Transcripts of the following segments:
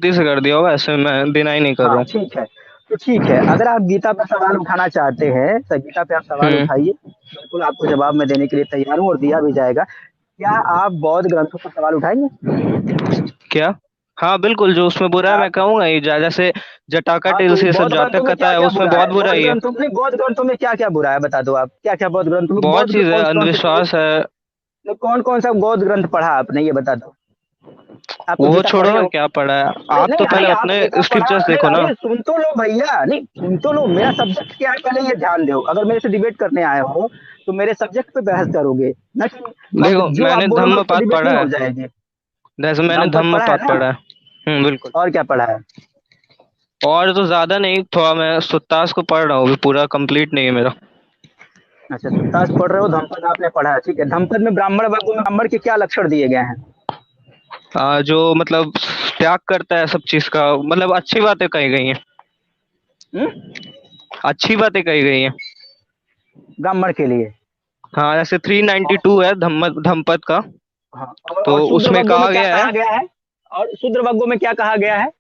गलती से कर दिया होगा, ऐसे मैं डिनाई नहीं कर रहा हाँ हूँ। ठीक है। तो ठीक है, अगर आप गीता पर सवाल उठाना चाहते हैं तो गीता पे आप सवाल हम्म। उठाइए, बिल्कुल आपको जवाब मैं देने के लिए तैयार हूँ और दिया भी जाएगा। क्या आप बौद्ध ग्रंथों पर सवाल उठाएंगे? क्या? हाँ बिल्कुल, जो उसमें बुरा है क्या? मैं कहूंगा ही, जैसे जटाका हाँ, तो टेल्स ये सब बौद्ध ग्रंथों जातक में कथा क्या है क्या उसमें बुरा बहुत है? बुरा बौद्ध ही है। ग्रंथों में, बौद्ध ग्रंथों में क्या क्या बुरा है बता दो आप, क्या क्या बौद्ध ग्रंथों में, बहुत चीज है, कौन से अंधविश्वास है। कौन कौन सा बौद्ध ग्रंथ पढ़ा आपने, ये बता दो। आप तो वो गीता छोड़ो पढ़े ना, हो। क्या पढ़ा है? अरे आप नहीं तो पहले नहीं, आप अपने गीता पढ़ा, स्क्रिप्चर्स अरे देखो ना। अरे सुन तो लो भैया, नहीं सुन तो लो, मेरा सब्जेक्ट क्या है पहले ये ध्यान दो। अगर मेरे से डिबेट करने आए हो तो मेरे सब्जेक्ट पे बहस करोगे ना कि अब देखो, जो आप मैंने बोलोगे उस पर धम्मपद डिबेट नहीं पढ़ा हो है। जाएगी। जैसे मैंने धम्मपद पढ़ा है धम्मपद ना? पढ़ा है। बिल्कुल। और क्या पढ़ा है? और तो ज्यादा नहीं, थोड़ा मैं सुत्तास को पढ़ रहा हूँ, अभी पूरा कंप्लीट नहीं है मेरा। अच्छा, सुत्तास पढ़ रहे हो, धम्मपद आपने पढ़ा है, ठीक है। धम्मपद में ब्राह्मण वर्ग में ब्राह्मण के क्या लक्षण दिए गए हैं? जो मतलब त्याग करता है सब चीज का, मतलब अच्छी बातें कही गई हैं। हम्म? अच्छी बातें कही गई हैं। ब्राह्मण के लिए। हाँ, जैसे 392 है धम्मपद का। हाँ, तो और शूद्र उसमें वर्गों में कहा क्या गया है, कहा गया है? और शूद्र वर्गों में क्या कहा गया है?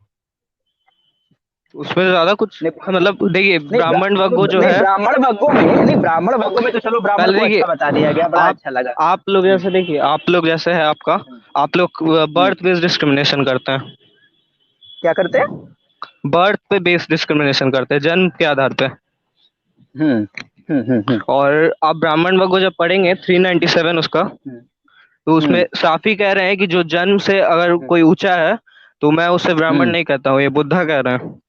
उसमें ज्यादा कुछ नहीं मतलब देखिए, नहीं ब्राह्मण वर्गो जो नहीं, है। ब्राह्मण वर्गों में नहीं, ब्राह्मण वर्गों में तो चलो ब्राह्मण पहले को देखिए, अच्छा बता दिया गया, बड़ा आप अच्छा लगा। आप लोग हम्म, जैसे देखिए, आप लोग जैसे है आपका, हम्म, आप लोग हम्म। बर्थ बेस्ड डिस्क्रिमिनेशन करते हैं। क्या करते हैं? बर्थ पे बेस्ड डिस्क्रिमिनेशन करते हैं, जन्म के आधार पे। हम्म, और आप ब्राह्मण वर्ग को जब पढ़ेंगे 397 उसका, हम्म, तो उसमें हम्म, साफ ही कह रहे हैं कि जो जन्म से अगर हम्म, कोई ऊंचा है, तो मैं उसे ब्राह्मण हम्म, नहीं कहता हूँ, ये बुद्धा कह रहे हैं।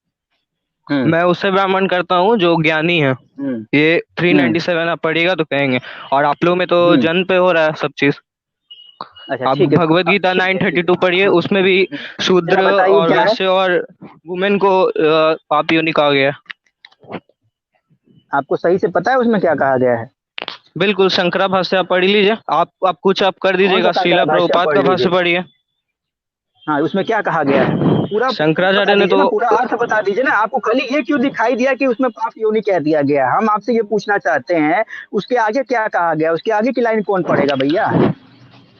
हम्म, मैं उससे ब्राह्मण करता हूँ जो ज्ञानी है। हम्म, ये हम्म, 397 आप पढ़िएगा तो कहेंगे। और आप लोग में तो हम्म। जन्म पे हो रहा है सब चीज। अच्छा आप ठीक है, भगवत गीता ठीक है, ठीक 932 है। पढ़िए, हाँ, उसमें भी जरा शूद्र बताइए और क्या है। वैश्य और वुमेन को पाप योनि कहा गया है। आपको सही से पता है उसमें क्या कहा गया है? बिल्कुल, शंकरा भाष्य आप पढ़ लीजिए। आप कुछ आप कर कौन सा दीजिएगा, शंकर श्रीला भाष्य प्रभुपाद पढ़ का भाष्य लीजिए? पढ़िए। हाँ, उसमें क्या कहा गया है? पूरा पूरा बता शंकराचार्य ने दीजिए तो ना, पूरा अर्थ बता दीजिए ना। आपको खाली ये क्यों दिखाई दिया कि उसमें पाप योनि कह दिया गया? हम आपसे ये पूछना चाहते हैं, उसके आगे क्या कहा गया, उसके आगे की लाइन कौन पढ़ेगा भैया?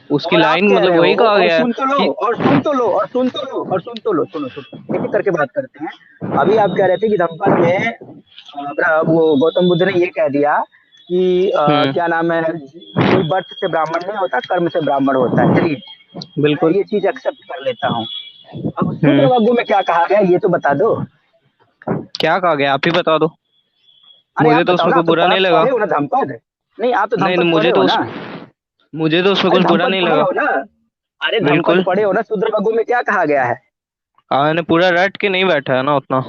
उसकी और आप लाइन कह मतलब रहे वही हो, कहा और गया है सुन तो लो, कि और सुन तो लो, और सुन तो लो, और सुन तो लो, सुनो सुनो, एक एक करके बात करते हैं। अभी आप कह रहे थे कि धम्मपद में वो गौतम बुद्ध ने ये कह दिया कि हम्म। क्या नाम है, कोई बर्थ से ब्राह्मण नहीं होता, कर्म से ब्राह्मण होता है। चलिए, मैं बिल्कुल। ये चीज एक्सेप्ट कर लेता हूँ। अब शूद्र हम्म। वर्गों में क्या कहा गया ये तो बता दो। क्या कहा गया, आप ही बता दो। अरे आप मुझे तो बताओ उसमें ना, कोई आप तो बुरा नहीं लगा। पढ़े हो ना धम्मपद? नहीं, आप तो नहीं नहीं, धम्मपद पढ़े हो ना? मुझे तो उसमें अरे कुछ बुरा धम्मपद नहीं पढ़े लगा। हो ना? अरे धम्मपद बिल्कुल। पढ़े हो ना? शूद्र वर्गों में क्या कहा गया है? मैंने पूरा रट के नहीं बैठा है ना उतना।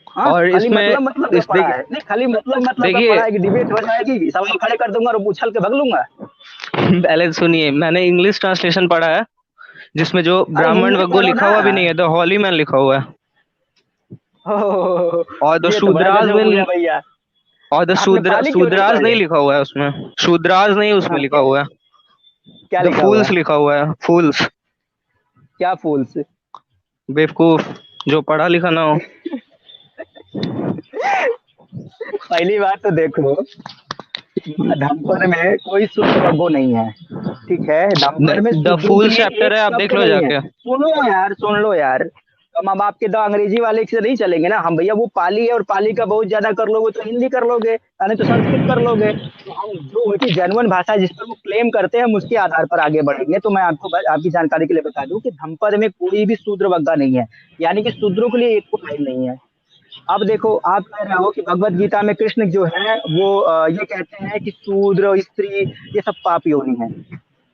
हाँ, और खाली इसमें मतलब का इस पढ़ा देखिए, है, नहीं खाली मतलब का देखिए पढ़ा है कि डिबेट हो जाएगी, सवाल खड़े कर दूंगा और उछल के भग लूंगा। पहले सुनिए, मैंने इंग्लिश ट्रांसलेशन पढ़ा है, जिसमें जो अरे ब्राह्मण हिंदी वग्गो पढ़ो लिखा ना। हुआ भी नहीं है, द हॉली मैन लिखा हुआ है। हो, और द ये तो बड़ा शूद्राज गजब में हो गया भैया। और द आपने शूद्र पाली क्यों नहीं शूद्राज पढ़ नहीं ले? लिखा हुआ है उसमें। शूद्राज नहीं उसमें हाँ, लिखा हुआ है। क्या द लिखा हुआ फूल्स है? लिखा हुआ है, फूल्स। क्या फूल्स? बेवकूफ, जो पढ़ा लिखा ना हो। पहली बात तो देखो, धम्पर में कोई शुद्ध वग्गो नहीं है, ठीक है। धम्पर में द शूद्रों के फूल लिए चैप्टर एक है, आप देख शब्द लो नहीं है। जाके। सुनो यार, सुन लो यार। हम आपके द अंग्रेजी वाले से नहीं चलेंगे ना हम भैया, वो पाली है और पाली का बहुत ज्यादा कर लोगे तो हिंदी कर लोगे, यानी तो संस्कृत कर लोगे। तो हम जो उनकी जेन्युइन भाषा जिस पर वो क्लेम करते हैं, हम उसके आधार पर आगे बढ़ेंगे। तो मैं आपको आपकी जानकारी के लिए बता दूं कि धम्पद में कोई भी शूद्र वग्गा नहीं है, यानी कि शूद्रों के लिए एक को लाइन नहीं है। अब देखो, आप कह रहे हो कि भगवत गीता में कृष्ण जो है वो ये कहते हैं कि शूद्र स्त्री ये सब पाप योनि है।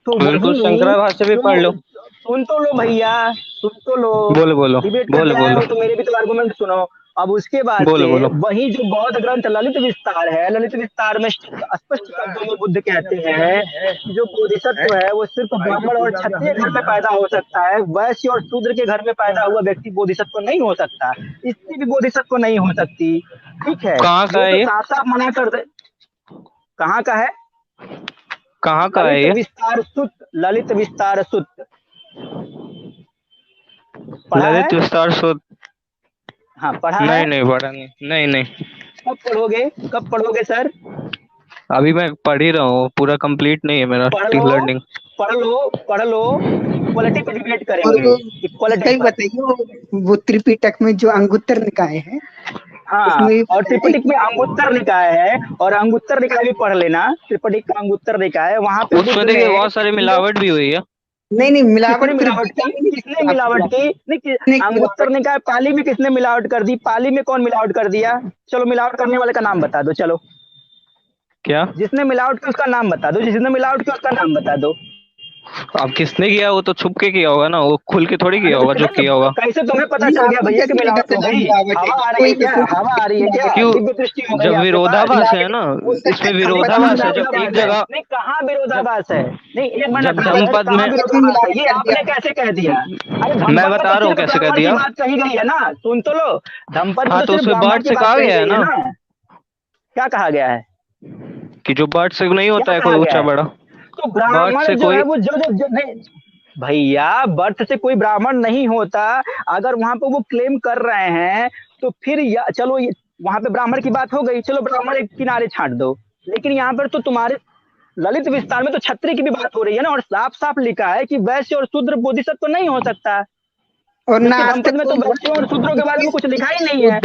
तो बिल्कुल, वही शंकरा भाष्य भी पढ़ लो। जो, सुन तो लो भैया, सुन तो लो। बोलो बोलो। डिबेट करने बोलो आए बोलो। हो तो मेरे भी तो आर्गुमेंट सुनो। अब उसके बाद से बोलो बोलो। वही जो बौद्ध ग्रंथ ललित विस्तार है, ललित विस्तार में स्पष्ट शब्दों में बुद्ध कहते हैं कि जो बोधिसत्व है वो सिर्फ ब्राह्मण और क्षत्रिय घर में पैदा हो सकता है, वैश्य और शूद्र के घर में पैदा हुआ व्यक्ति बोधिसत्व नहीं हो सकता, स्त्री भी बोधिसत्व नहीं हो सकती। ठीक है, कहाँ का ये है तो ये? साफ साफ मना कर दे। कहाँ का है? कहाँ का है ललित ये? विस्तार सुत, ललित विस्तार सुत पढ़ा है? ललित विस्तार शोध? हाँ पढ़ा है। नहीं नहीं, पढ़ा नहीं, नहीं नहीं। कब पढ़ोगे, कब पढ़ोगे सर? अभी मैं पढ़ ही रहा हूँ, पूरा कंप्लीट नहीं है मेरा पढ़ लो, लर्निंग। पढ़ लो, इक्वालिटी पे डिबेट और करेंगे, वो इक्वालिटी कई पर। बताइए, वो त्रिपिटक में जो अंगुत्तर निकाय है हाँ, उसमें भी और बताया है त्रिपिटक कि में अंगुत्तर निकाय है, और अंगुत्तर निकाय भी पढ़ लेना, त्रिपिटक का अंगुत्तर निकाय है, वहां पे उसमें बुद्ध देखिए ने बहुत सारी कितने मिलावट भी हुई है। नहीं किसने मिलावट फिर मिलावट की, बताएंगे किसने आपको मिलावट की, नहीं किसने अंगुत्तर मिलावट निकाय पाली में किसने मिलावट कर दी, पाली में कौन मिलावट कर दिया, चलो मिलावट करने वाले का नाम बता दो, चलो क्या? जिसने मिलावट की उसका नाम बता दो, जिसने मिलावट की उसका नाम बता दो। अब किसने किया वो तो छुप के किया होगा ना, वो खुल के थोड़ी अरे किया तो होगा जो किया होगा। कैसे तुम्हें पता नहीं, चल गया आपको भैया कि कैसे पता मिलावट हो चला गई, मिलावट है? हवा आ रही कोई है क्या, किसी हवा आ रही है क्या, क्यों? दिव्य दृष्टि हो गई जब आपके पास। विरोधाभास है मिलावट ना, हो सकता है, इसमें नहीं धम्पद कहाँ में विरोधाभास है। जब मिलावट एक विरोधाभास है, जगह नहीं कहाँ विरोधाभास है, नहीं एक जब मिनट राज, धम्पद कहाँ में में विरोधाभास है, मिलावट ये कर दिया आपने कैसे कह दिया। अरे मैं धम्पद में तो बता रहा हूँ सिर्फ कैसे कर ब्राह्मण की दिया। बात कही गई है ना, सुन तो लो, धम्पद में हाँ तो तो सिर्फ उसमें ब्राह्मण बर्ड की से बात कहा कही गया है गई है ना ना, क्या कहा गया है, कि जो बर्ड से नहीं क्या होता है कोई कहा गया ऊंचा है, बड़ा। तो बर्ड ब्राह्मण से जो है कोई वो जो नहीं भैया, बर्थ से कोई ब्राह्मण नहीं होता, अगर वहां पे वो क्लेम कर रहे हैं तो फिर चलो वहां पे ब्राह्मण की बात हो गई, चलो ब्राह्मण एक किनारे छांट दो, लेकिन यहाँ पर तो तुम्हारे ललित विस्तार में तो छत्री की भी बात हो रही है ना, और साफ साफ लिखा है कि वैश्य और शूद्र बोधिसत्व तो नहीं हो सकता, और जबकि ना आज धम्पद तक में तो कोई वैश्यों और शूद्रों के बारे में कुछ लिखा ही नहीं है।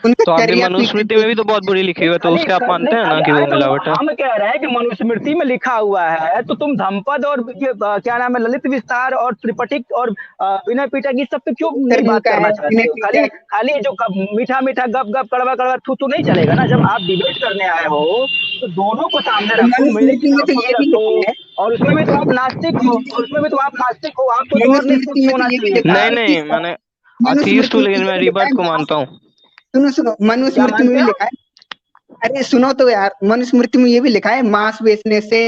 उनका तो आपकी चर्या पीछे मनुस्मृति में भी तो बहुत बुरी लिखी नहीं हुई है, तो खाली उसके आप नहीं मानते हैं ना खाली, कि वो अरे तो मिलावट है। हम कह रहे हैं कि मनुस्मृति में लिखा हुआ है, तो तुम धम्पद और ये क्या नाम है ललित विस्तार और त्रिपटिक और विनय पिटक इस सब पे क्यों नहीं तरंग बात का करना है चाहते विनय हो, खाली पीटक। खाली जो मीठा मीठा गप गप कड़वा कड़वा थू थू नहीं चलेगा ना, जब आप डिबेट करने आए हो तो दोनों को सामने रखो, मेरे मनुस्मृति में किताब तो को ये भी भी रखो, लिखा है, और उसमें भी तो आप नास्तिक हो, और उसमें भी तो आप नास्तिक हो, आपको तो और मनुस्मृति निष्पक्ष में तो होना ये भी चाहिए लिखा था। नहीं है कि नहीं, मैंने अथीस्ट मनुस्मृति हूँ में लेकिन ये मैं भी लिखा है रीबर्थ को मानता हूँ। सुनो क्या मनुस्मृति में मानते भी हो, लिखा है। अरे सुनो तो यार, मनुस्मृति में ये भी लिखा है, मांस बेचने से,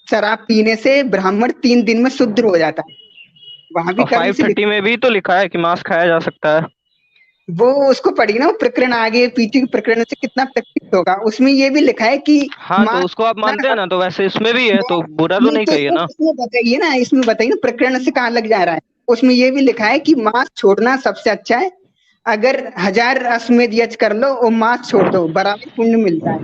शराब पीने से ब्राह्मण 3 दिन में शुद्ध हो जाता है। वहां भी और कर्म से 530 में भी तो लिखा है कि मांस खाया जा सकता है। वो उसको पढ़ी ना, वो प्रकरण आगे पीछे के प्रकरण से कितना प्रैक्टिस होगा, उसमें ये भी लिखा है कि हाँ तो मांस उसको आप ना, मानते हैं ना, तो वैसे इसमें भी है, तो बुरा तो नहीं नहीं तो कहिए ना। इसमें बताइए ना प्रकरण से कहाँ लग जा रहा है। उसमें ये भी लिखा है कि मांस छोड़ना सबसे अच्छा है, अगर 1000 अश्वमेध यज्ञ कर लो और मांस छोड़ दो बराबर पुण्य मिलता है।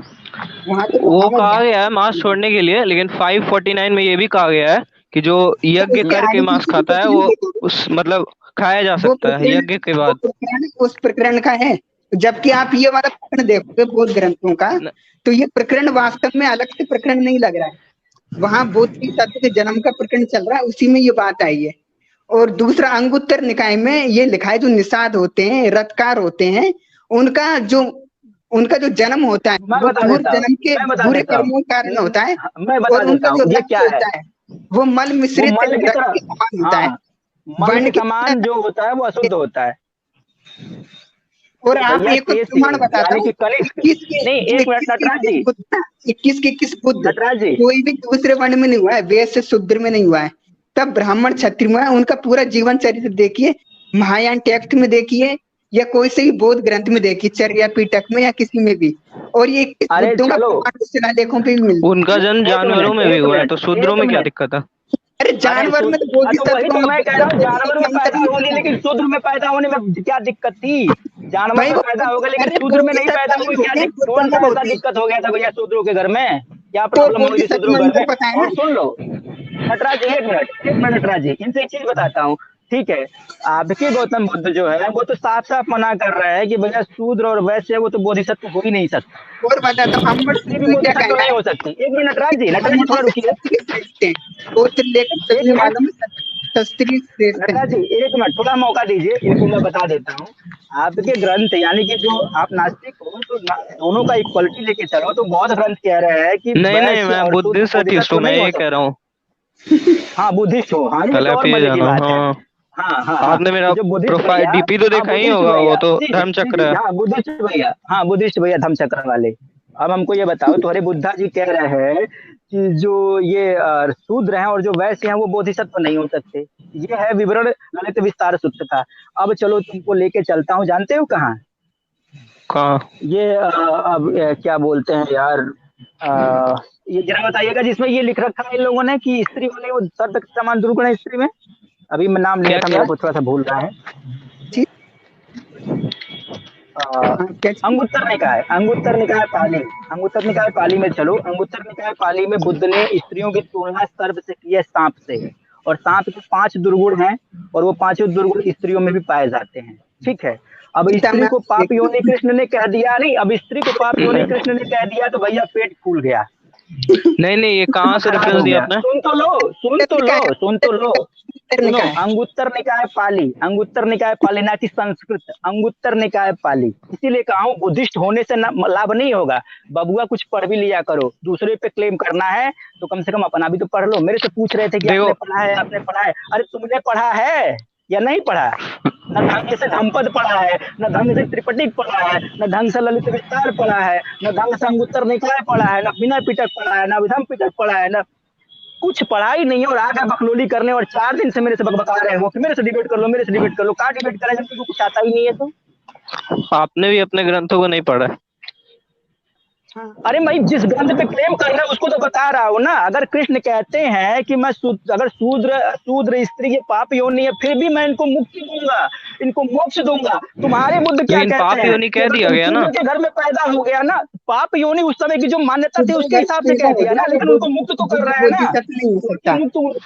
वहां तो वो बतावा कहा गया है मांस ज्ञान छोड़ने के लिए, लेकिन 549 में ये भी कहा गया है कि जो यज्ञ उसके करके आगे मांस पीछे की खाता है प्रकरण वो देखो, उस मतलब खाया जा सकता है यज्ञ के वो बाद। प्रकरण उस प्रकरण का है। जबकि आप ये वाला प्रकरण देखोगे बौद्ध ग्रंथों का, न- तो ये प्रकरण वास्तव में अलग से प्रकरण नहीं लग रहा है। वहां बोधिसत्व के जन्म का प्रकरण चल रहा है, उसी में ये बात आई है। और दूसरा अंगुत्तर निकाय में ये लिखा है, जो निषाद होते हैं, रथकार होते हैं, उनका जो उनका जो जन्म होता है मैं वो बता पूर्व देता हूँ, जन्म के मैं बता बुरे देता हूँ, कर्मों के कारण होता है। मैं बता और देता उनका हूँ जो ये रक्त क्या है, होता है वो मल वो मिश्रित मल की रक्त तरह, के समान होता है। हाँ मल वर्ण के की समान जो होता है वो अशुद्ध होता है। और आप भैया एक और केस ये प्रमाण बताता यानी हूँ, कि कनिष्क, इक्कीस के नहीं जो एक मिनट 21 के नटराज 21 जी, बुद्ध ना, 21 के 21 बुद्ध नटराज जी, कोई भी दूसरे वर्ण में नहीं हुआ है, वेद से शूद्र में नहीं हुआ है, तब ब्राह्मण क्षत्रिय में है। उनका पूरा जीवन चरित्र देखिए, महायान टेक्स्ट में देखिए, या कोई से भी बौद्ध ग्रंथ में देखिए, चर्या पीटक में या किसी में भी। और ये 21 अरे बुद्धों का चलो प्रमाण शिलालेखों पे भी मिलता उनका जन्म जानवरों में एक भी हुआ है, मिनट तो शूद्रों एक में क्या मिनट, दिक्कत है? है। अरे अरे जानवर में तो तो वही बोधिसत्व तो और मैं कह रहा हूँ, बुद्धत्व जानवर में में अंतर पैदा नहीं होने, होता है। लेकिन शूद्र में पैदा होने में क्या दिक्कत थी, जानवर भाई में वो पैदा होगा लेकिन अरे शूद्र में नहीं बोधिसत्व पैदा अलग हुई, होते हैं, बुद्ध कौन सा अलग ऐसा होते हैं। दिक्कत हो गया था भैया शूद्रों के घर में, क्या तो प्रॉब्लम हो गई थी बोधिसत्व शूद्रों के घर मंत्र में। पता है और ना। सुन लो नटराज जी, एक मिनट नटराज जी, इनसे एक चीज बताता हूँ, ठीक है, आपके गौतम बुद्ध जो है वो तो साफ साफ मना कर रहे हैं कि भैया शूद्र और वैश्य वो तो बोधिसत्व हो ही नहीं सकता, और बताता हूँ, अम्बर स्त्री भी में क्या बोधिसत्व कहना नहीं है। हो सकती। एक मिनट नटराज जी ब्राह्मणों थोड़ा से रुकिए, क्षत्रिय श्रेष्ठ हैं, गोत्र लेकर एक चलने मिनट वालों में क्षत्रिय श्रेष्ठ हैं। नटराज जी एक मिनट थोड़ा मौका दीजिए, इनको मैं बता देता हूँ। आपके ग्रंथ यानी कि जो आप नास्तिक हो तो दोनों का इक्वलिटी लेके चलो, तो बौद्ध ग्रंथ कह रहे हैं कि नहीं नहीं, वैश्य मैं और शूद्र बुद्धिस्ट अथिस्ट बोधिसत्व हूँ, मैं नहीं हो ये कह रहा सकता। हूँ। हाँ बुद्धिस्ट हो, हाँ ये पहले तो आप और ये मजे की जानो। बात है। हाँ, हाँ हाँ हाँ, आपने तो मेरा जो बुद्धिस्ट प्रोफाइल भैया, डीपी तो हाँ देखा ही बुद्धिस्ट होगा, वो भैया तो जी धर्म जी चक्र जी, है। हाँ बुद्धिस्ट भैया, हाँ बुद्धिस्ट भैया धम्मचक्र वाले। अब हमको ये बताओ, तुम्हारे बुद्धा जी कह रहे हैं कि जो ये शूद्र हैं और जो वैश्य हैं वो बोधिसत्व नहीं हो सकते, ये है विवरण ललित विस्तार सूत्र का। अब चलो तुमको लेके चलता हूँ, जानते हो कहाँ, कहाँ? ये अब क्या बोलते हैं यार, ये जरा बताइएगा जिसमें ये लिख रखा है इन लोगों ने कि स्त्री वाले वो सर्द समान दुर्गुण है स्त्री में, अभी मैं नाम लिया क्या था, क्या? मेरे को थोड़ा सा भूल रहा है। ठीक। हाँ, क्या चीज? अंगुत्तर निकाय, अंगुत्तर निकाय पाली, अंगुत्तर निकाय पाली में चलो। अंगुत्तर निकाय पाली में बुद्ध ने स्त्रियों की तुलना सर्प से की है, सांप से। और सांप के 5 दुर्गुण हैं, और वो पांचों दुर्गुण स्त्रियों में भी पाए जाते हैं। ठीक है। अब गीता स्त्री में को पाप योनि कृष्ण ने कह दिया, नहीं, अब स्त्री को पाप योनि कृष्ण ने कह दिया तो भैया पेट फूल गया, नहीं नहीं, ये कहाँ से खराब रेफरेंस हो दिया गया। आपने? सुन तो लो, सुन तो निकाय, लो, सुन तो लो। सुनो, निकाय। अंगुत्तर निकाय पाली, अंगुत्तर निकाय पाली, ना कि संस्कृत, अंगुत्तर निकाय पाली। इसीलिए कहा हूँ बुद्धिस्ट होने से लाभ नहीं होगा। बबुआ कुछ पढ़ भी लिया करो, दूसरे पे क्लेम करना है तो कम से कम अपना भी तो पढ़ लो। मेरे से पूछ रहे थे कि आपने देखो, पढ़ा है, आपने पढ़ा है। अरे तुमने पढ़ा है या नहीं पढ़ा? न ढंग से धमपद पढ़ा है, न ढंग से त्रिपटिक पढ़ा है, न ढंग से ललित विस्तार पढ़ा है, न ढंग से अंगुत्तर निकाय पढ़ा है, न विनय पिटक पढ़ा है, न विधम पिटक पढ़ा है, न कुछ पढ़ाई नहीं है, और आ गए बकलोली करने। और 4 दिन से मेरे से बकबका रहे हो कि मेरे से डिबेट कर लो, मेरे से डिबेट कर लो। कहाँ डिबेट करा जब तुमको कुछ आता ही नहीं है तो? आपने भी अपने ग्रंथों को नहीं पढ़ा है। हाँ, अरे मैं जिस ग्रंथ पे क्लेम कर रहा हूँ उसको तो बता रहा हूँ ना। अगर कृष्ण कहते हैं कि मैं अगर शूद्र शूद्र स्त्री के पाप योनि है, फिर भी मैं इनको मुक्ति दूंगा, इनको मोक्ष दूंगा। तुम्हारे बुद्ध क्या लेकिन कहते पाप हैं योनि कि कह अगर दिया तुम गया ना। शूद्र के घर में पैदा हो गया ना, पाप योनि उस समय की जो मान्यता थी शुद्र उसके घर हिसाब से पैदा कह हो दिया गया, ना, वो लेकिन उनको मुक्त तो कर बुद्ध रहे हैं ना। बोधिसत्व नहीं हो सकता।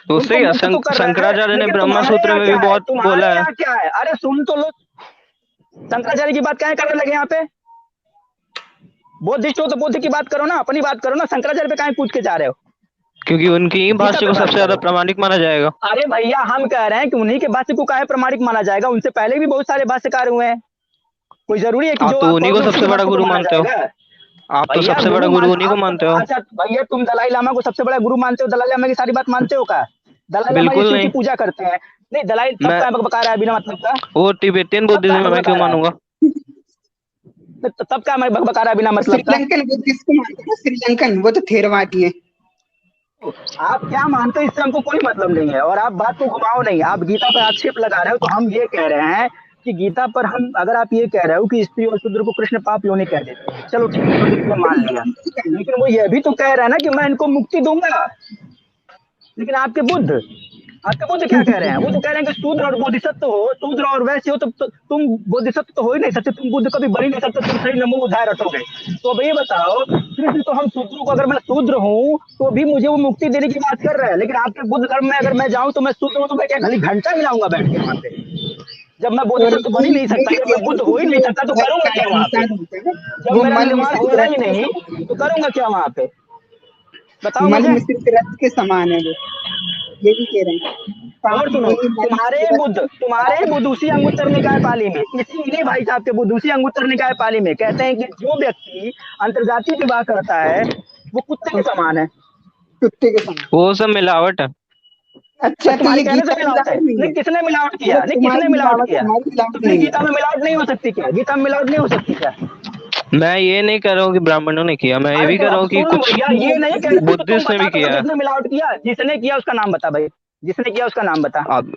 तो उससे उनको ही मुक्त तो कर रहे हैं। शंकराचार्य ने लेकिन ब्रह्मा तुम्हारे सूत्र यहाँ में भी क्या है, बहुत तुम्हारे बोला है। यहाँ क्या है? अरे सुन तो लो, शंकराचार्य की बात क्या करने लगे यहाँ पे? बुद्धिस्ट हो तो बुद्ध की बात करो ना, अपनी बात करो ना। शंकराचार्य पे काहे पूछ के जा रहे हो? क्योंकि उनकी ही गीता भाष्य पे को बात सबसे ज्यादा करो। प्रामाणिक माना जाएगा। अरे भैया हम कह रहे हैं कि उन्हीं के भाष्य को काहे प्रमाणिक माना जाएगा? उनसे पहले भी बहुत सारे भाष्यकार हुए हैं। कोई जरूरी है कि आप जो तो आप उन्हीं को कहोगे उसी के सबसे बड़ा भाष्य को गुरु माना मानते हो। जाएगा? आप तो भैया सबसे बड़ा गुरु गुरु मान उन्हीं को आप, मानते हो। अच्छा भैया तुम दलाई लामा को सबसे बड़ा गुरु मानते हो? दलाई लामा की सारी बात मानते हो का? दलाई लामा जी बिल्कुल शिव की नहीं। पूजा करते हैं। नहीं, दलाई तब मैं क्या बका रहा है बिना मतलब का? वो तिब्बतियन तब क्या बुद्धिज्म में मैं बका क्यों रहा है? मानूंगा? तब क्या मैं बका रहा है बिना मतलब का? श्रीलंकन बुद्धिस्ट को मानते हैं, श्रीलंकन, वो तो थेरवादी है। आप क्या मानते हो इससे हमको कोई मतलब नहीं है, और आप बात को घुमाओ नहीं। आप गीता पर आक्षेप लगा रहे हो, तो हम ये कह रहे हैं कि गीता पर हम, अगर आप ये कह रहे हो कि स्त्री और शूद्र को कृष्ण पाप योनि कह देते हैं, चलो ठीक है, तो तुमने मान लिया। लेकिन वो ये भी तो कह रहा है ना कि मैं इनको मुक्ति दूंगा। लेकिन आपके बुद्ध क्या कह रहे हैं? वो तो कह रहे हैं कि शूद्र और बोधिसत्व हो, शूद्र और वैश्य हो तो तुम बोधिसत्व तो हो ही नहीं सकते, तुम बुद्ध कभी बन ही नहीं सकते, तुम सही नमो उधार रटोगे। तो अब ये बताओ, कृष्ण तो हम शूद्रों को, अगर मैं शूद्र हूँ तो भी मुझे वो मुक्ति देने की बात कर रहा है। लेकिन आपके बुद्ध धर्म में अगर मैं जाऊँ तो मैं शूद्र हूँ तो मैं क्या खाली घंटा मिलाऊंगा बैठ के वहां पे? जब मैं और बोधिसत्व बन ही नहीं ये सकता, भी जब मैं कह रहे बुद्ध हैं हो ही कि नहीं जो सकता, तो धर्म करूंगा क्या काया वहां पे? अनुसार होता है ना, जब वो मेरा मल निर्माण मिश्रित होगा ही रक्त के नहीं समान है। तो करूंगा क्या वहां पे? बताओ मल मुझे। मिश्रित रक्त के समान है वो, ये भी कह रहे हैं। पाप और सुनो, योनि मल मिश्रित रक्त के तुम्हारे बराबर बुद्ध है। उसी अंगुत्तर निकाय पाली में, इन्हीं भाई साहब के बुद्ध उसी अंगुत्तर निकाय पाली में कहते हैं कि जो व्यक्ति अंतर्जातीय विवाह करता है वो कुत्ते के समान है। कुत्ते के समान। वो सब मिलावट है। अच्छा, तो तुम्हारे ये कहने से गीता मिलावट है? मिलावट नहीं नहीं, है? किसने मिलावट किया? मतलब नहीं, किसने तुम्हारी मिलावट मिलावट है, किया? हमारी तो मिलावट फिर नहीं है। गीता में मिलावट नहीं हो सकती क्या? गीता में मिलावट नहीं हो सकती क्या? मैं ये नहीं कह रहा हूँ कि ब्राह्मणों ने किया, मैं ये अरे भी तो कह रहा अब हूँ कि सुन कुछ भैया, ये नहीं कह रहे तो तुम बुद्धिस्ट ने बता भी तो सर, किया है। जिसने मिलावट किया, जिसने किया उसका नाम बता भाई। जिसने किया उसका नाम बता। अब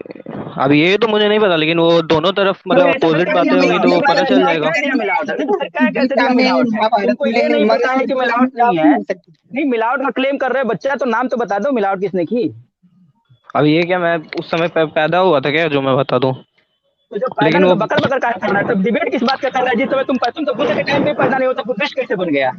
अब ये तो मुझे नहीं पता, लेकिन वो दोनों तरफ तो मतलब फिर अपोजिट कह दिया बातें होंगी तो मिलावट, वो नहीं पता कह चल दिया, जाएगा। कह दिया मिलावट है। नहीं तो फिर क्या कि कैसे गीता दिया में, मिलावट है? महाभारत तुमको ये में नहीं पता है मनुष्य कि की मिलावट नहीं मिलावट है? नहीं हो सकती। नहीं, मिलावट का क्लेम कर रहे बच्चा, तो नाम तो बता दो मिलावट किसने की? अब ये क्या मैं उस समय पैदा हुआ था क्या जो मैं बता दूं? तो जब पैदा लेकिन नहीं वो तो बकर बकर का कर रहा है? तो डिबेट किस बात का कर रहा है? जिस समय तुम तो बुद्ध के टाइम पे पैदा नहीं होता, बुद्धिस्ट कैसे बन गया?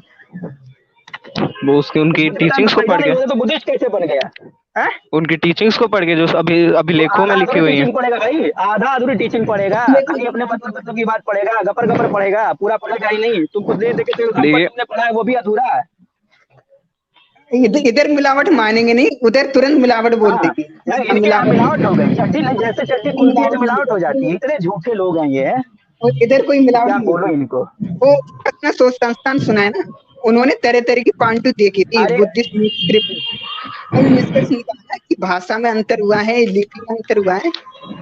वो उसकी तो उनकी बुद्ध के टाइम पे टीचिंग्स को पैदा पढ़ नहीं के, होता तो बुद्धिस्ट कैसे बन गया? हैं? उनकी टीचिंग्स को पढ़ के जो अभी तो अभिलेखों में आधा लिखी अधूरी हुई है। टीचिंग पड़ेगा भाई, आधा अधूरी टीचिंग पड़ेगा। खाली अपने मतलब मतलब की बात पड़ेगा, गपर गपर पड़ेगा, पूरा पड़ेगा ही नहीं। तुमको दे दे के तो हम पर देखिए, तुमने पढ़ा है वो भी अधूरा है। इधर इधर मिलावट मानेंगे नहीं, उधर तुरंत मिलावट बोल हाँ देंगे। यार, यहाँ इनके यहाँ मिलावट मिलावट हो गई। चट्टी नहीं, जैसे चट्टी है, खुलती है तो मिलावट नहीं मिलावट हो जाती है। है। इतने झूठे लोग हैं ये। और इधर कोई मिलावट क्या नहीं बोलो होती। इनको? वो अपना सोच संस्थान सुना है ना, उन्होंने तरह तरह की पांडु देखी थी अरे बुद्धिस्ट स्क्रिप्ट। अब निष्कर्ष निकाला कि भाषा में अंतर हुआ है, लिपि में अंतर हुआ है,